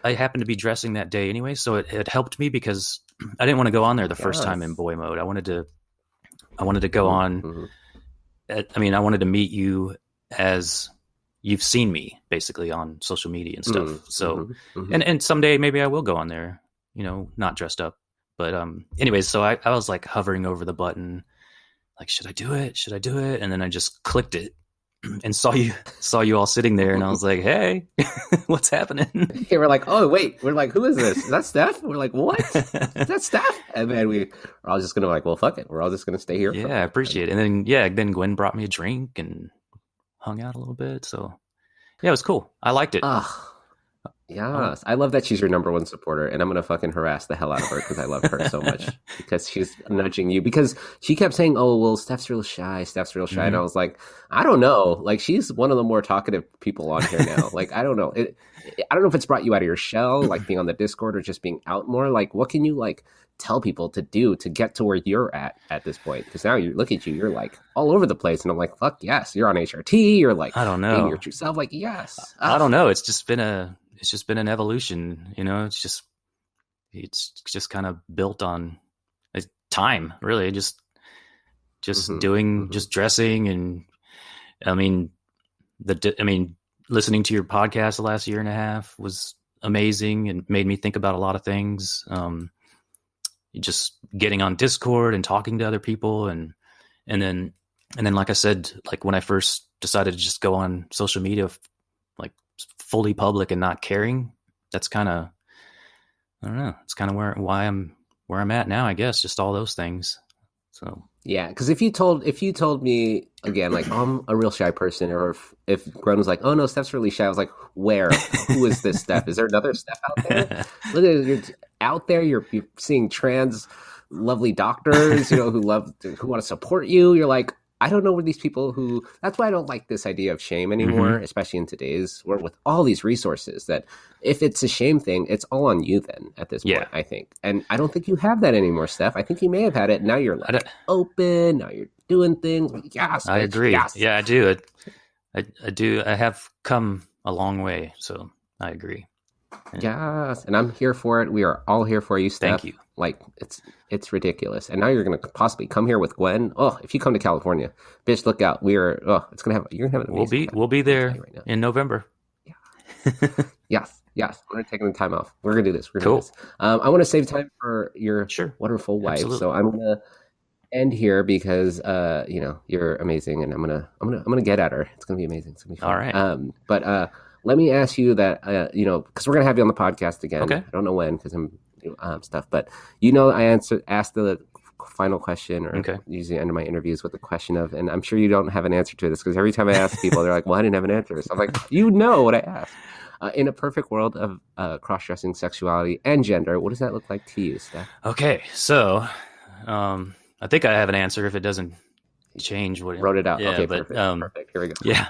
B: I happened to be dressing that day anyway. So it helped me because I didn't want to go on there the first time in boy mode. I wanted to go on. Mm-hmm. I wanted to meet you as you've seen me basically on social media and stuff. Mm-hmm. So, and someday maybe I will go on there, not dressed up. But anyways, so I was like hovering over the button, like, should I do it? Should I do it? And then I just clicked it and saw you all sitting there, and I was like, hey, what's happening?
A: We're like, oh wait, we're like, who is this? Is that Steph? We're like, what? Is that Steph? And then we're all just gonna like, well, fuck it, we're all just gonna stay here.
B: Yeah, I appreciate it. And then Gwen brought me a drink and hung out a little bit. So yeah, it was cool. I liked it.
A: Yes, I love that she's your number one supporter, and I'm gonna fucking harass the hell out of her because I love her so much because she's nudging you because she kept saying, "Oh, well, Steph's real shy. Steph's real shy," and I was like, I don't know. Like, she's one of the more talkative people on here now. Like, I don't know. I don't know if it's brought you out of your shell, like being on the Discord or just being out more. Like, what can you like tell people to do to get to where you're at this point? Because now you look at you, you're like all over the place, and I'm like, fuck yes, you're on HRT. You're like,
B: I don't know,
A: being your true self. Like, yes,
B: I don't know. It's just been an evolution, you know. It's just kind of built on time, really. Just doing, just dressing, and I mean, listening to your podcast the last year and a half was amazing and made me think about a lot of things. Just getting on Discord and talking to other people, and then like I said, like when I first decided to just go on social media, like fully public and not caring, that's kind of, I don't know, it's kind of where I'm at now, I guess. Just all those things. So
A: yeah, because if you told me again, like, oh, I'm a real shy person, or if Gwen was like, oh no, Steph's really shy, I was like, where? Who is this Steph? Is there another Steph out there? Look at you're out there. You're seeing trans lovely doctors, you know, who want to support you. You're like, I don't know where these people who. That's why I don't like this idea of shame anymore, especially in today's world with all these resources. That if it's a shame thing, it's all on you then at this point, I think. And I don't think you have that anymore, Steph. I think you may have had it. Now you're like open. Now you're doing things. Yes,
B: I agree.
A: Yes.
B: Yeah, I do. I do. I have come a long way, so I agree.
A: Yes, and I'm here for it. We are all here for you, Steph.
B: Thank you.
A: Like, it's ridiculous. And now you're going to possibly come here with Gwen. Oh, if you come to California, bitch, look out. You're going to have an amazing time.
B: We'll be there right in November.
A: Yeah. Yes. I'm going to take the time off. We're going to do this. We're going to do this. I want to save time for your wonderful wife. Absolutely. So I'm going to end here because you're amazing, and I'm gonna get at her. It's gonna be amazing. It's gonna be fun.
B: All right.
A: But let me ask you that because we're gonna have you on the podcast again.
B: Okay.
A: I don't know when because I'm stuff, but I asked the final question, or usually end of my interviews with the question of, and I'm sure you don't have an answer to this because every time I ask people, they're like, "Well, I didn't have an answer." So I'm like, you know what I asked. In a perfect world of cross-dressing, sexuality, and gender, what does that look like to you, Steph?
B: Okay, so I think I have an answer if it doesn't change.
A: Wrote it out.
B: Yeah,
A: okay,
B: but,
A: perfect. Here we go.
B: Yeah.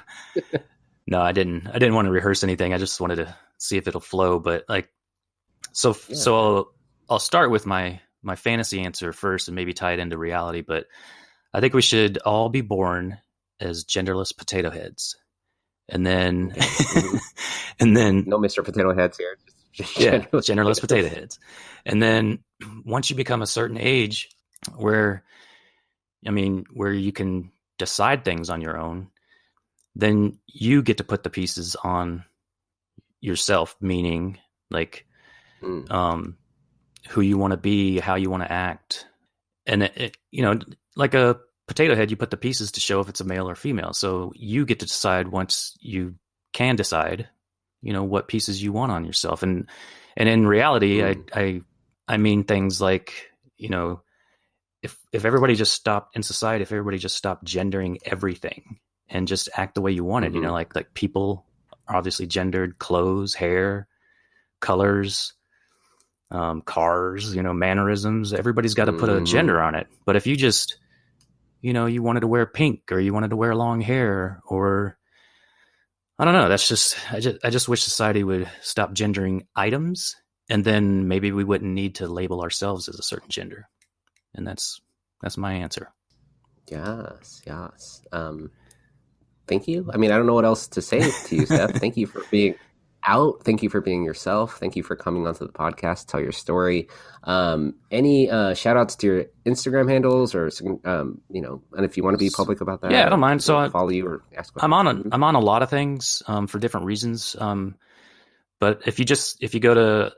B: No, I didn't want to rehearse anything. I just wanted to see if it'll flow. But like, so I'll start with my fantasy answer first and maybe tie it into reality. But I think we should all be born as genderless potato heads. And then, and then
A: no Mr. Potato Heads here.
B: Just genderless potato heads. And then once you become a certain age where you can decide things on your own, then you get to put the pieces on yourself, meaning like, who you want to be, how you want to act. And like a potato head, you put the pieces to show if it's a male or female. So you get to decide once you can decide, what pieces you want on yourself. And in reality, I mean things like, if everybody just stopped in society, if everybody just stopped gendering everything and just act the way you wanted, like people are obviously gendered, clothes, hair, colors, cars, mannerisms, everybody's got to put a gender on it. But if you just, you wanted to wear pink, or you wanted to wear long hair, or I don't know, I just wish society would stop gendering items, and then maybe we wouldn't need to label ourselves as a certain gender. And that's my answer.
A: Yes. Thank you. I mean, I don't know what else to say to you, Steph. Thank you for being out. Thank you for being yourself. Thank you for coming onto the podcast, tell your story. Any shout outs to your Instagram handles, or and if you want to be public about that,
B: I don't mind. So I
A: follow you or ask questions.
B: I'm on a lot of things for different reasons. But if you go to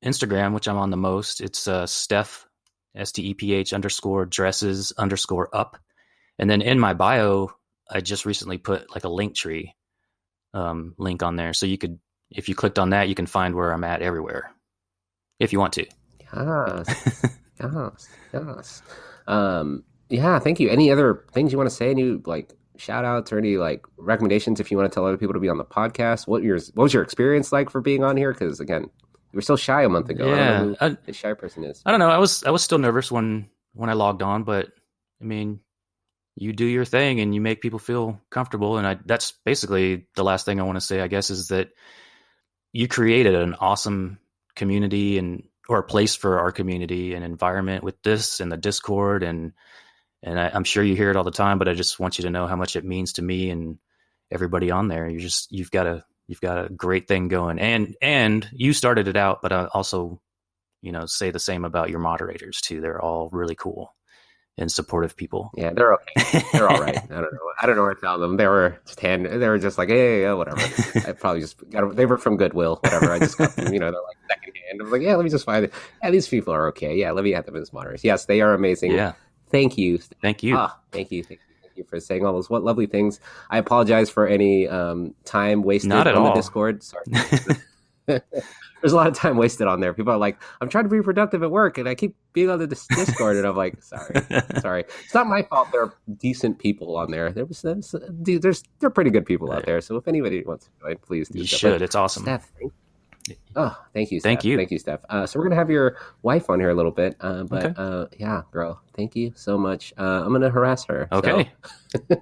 B: Instagram, which I'm on the most, it's Steph STEPH _dresses_up. And then in my bio, I just recently put like a link tree link on there. So you could, if you clicked on that, you can find where I'm at everywhere if you want to.
A: Yes. Yeah. Thank you. Any other things you want to say? Any like shout outs or any like recommendations if you want to tell other people to be on the podcast? What was your experience like for being on here? Because again, you were so shy a month ago.
B: Yeah,
A: I don't know who the shy person is.
B: I don't know. I was still nervous when I logged on, but I mean, you do your thing and you make people feel comfortable. And that's basically the last thing I want to say, I guess, is that you created an awesome community or a place for our community and environment with this and the Discord. And I'm sure you hear it all the time, but I just want you to know how much it means to me and everybody on there. You've got a great thing going, and you started it out, but I also, say the same about your moderators too. They're all really cool and supportive people.
A: Yeah, they're okay. They're all right. I don't know what to tell them. They were just like, hey, whatever. I probably just they were from Goodwill, whatever. I just got them, they're like secondhand. I was like, yeah, let me just find it. Yeah, these people are okay. Yeah, let me add them as moderators. Yes, they are amazing.
B: Yeah.
A: Thank you.
B: Thank you.
A: Thank you for saying all those lovely things. I apologize for any time wasted on the Discord. Sorry. There's a lot of time wasted on there. People are like, I'm trying to be productive at work, and I keep being on the Discord, and I'm like, sorry. It's not my fault. There are decent people on there. They're pretty good people out there. So if anybody wants to join, please do.
B: You should. It's awesome.
A: Steph, thank you. Steph.
B: Thank you.
A: Thank you, Steph. So we're gonna have your wife on here a little bit,
B: okay.
A: Yeah, girl, thank you so much. I'm gonna harass her.
B: Okay.
A: So.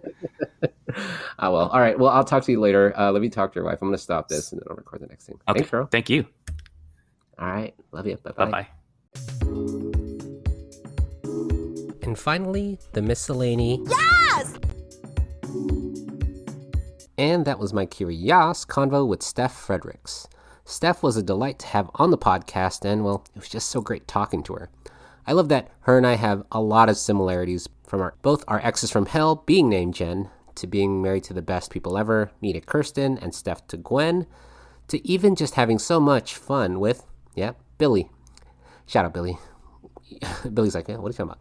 A: Well, all right. Well, I'll talk to you later. Let me talk to your wife. I'm gonna stop this and then I'll record the next thing.
B: Okay.
A: Thanks, girl.
B: Thank you.
A: All right. Love you. Bye-bye.
B: Bye-bye.
A: And finally, the miscellany.
C: Yes!
A: And that was my Curi YAAS convo with Steph Fredericks. Steph was a delight to have on the podcast, and, well, it was just so great talking to her. I love that her and I have a lot of similarities from both our exes from hell being named Jen, to being married to the best people ever, me to Kirsten, and Steph to Gwen, to even just having so much fun with, Billy. Shout out, Billy. Billy's like, what are you talking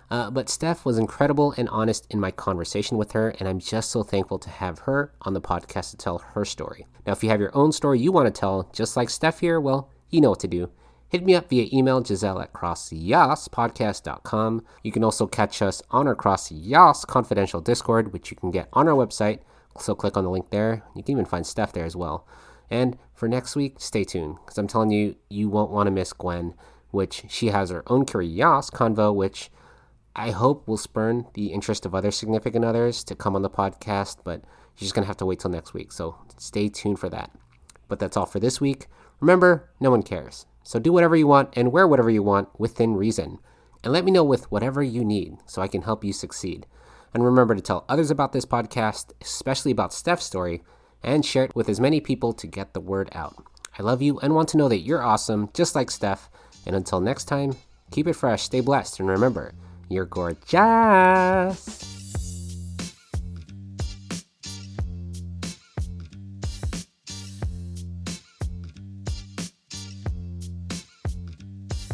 A: about? But Steph was incredible and honest in my conversation with her, and I'm just so thankful to have her on the podcast to tell her story. Now, if you have your own story you want to tell, just like Steph here, well, you know what to do. Hit me up via email, Giselle at CrossYaAS.com. You can also catch us on our CrossYaas confidential Discord, which you can get on our website. So click on the link there. You can even find Steph there as well. And for next week, stay tuned, because I'm telling you, you won't want to miss Gwen, which she has her own Curi YAAS convo, which I hope will spurn the interest of other significant others to come on the podcast, but you're just going to have to wait till next week. So stay tuned for that. But that's all for this week. Remember, no one cares. So do whatever you want and wear whatever you want within reason. And let me know with whatever you need so I can help you succeed. And remember to tell others about this podcast, especially about Steph's story, and share it with as many people to get the word out. I love you and want to know that you're awesome, just like Steph. And until next time, keep it fresh, stay blessed, and remember, you're gorgeous.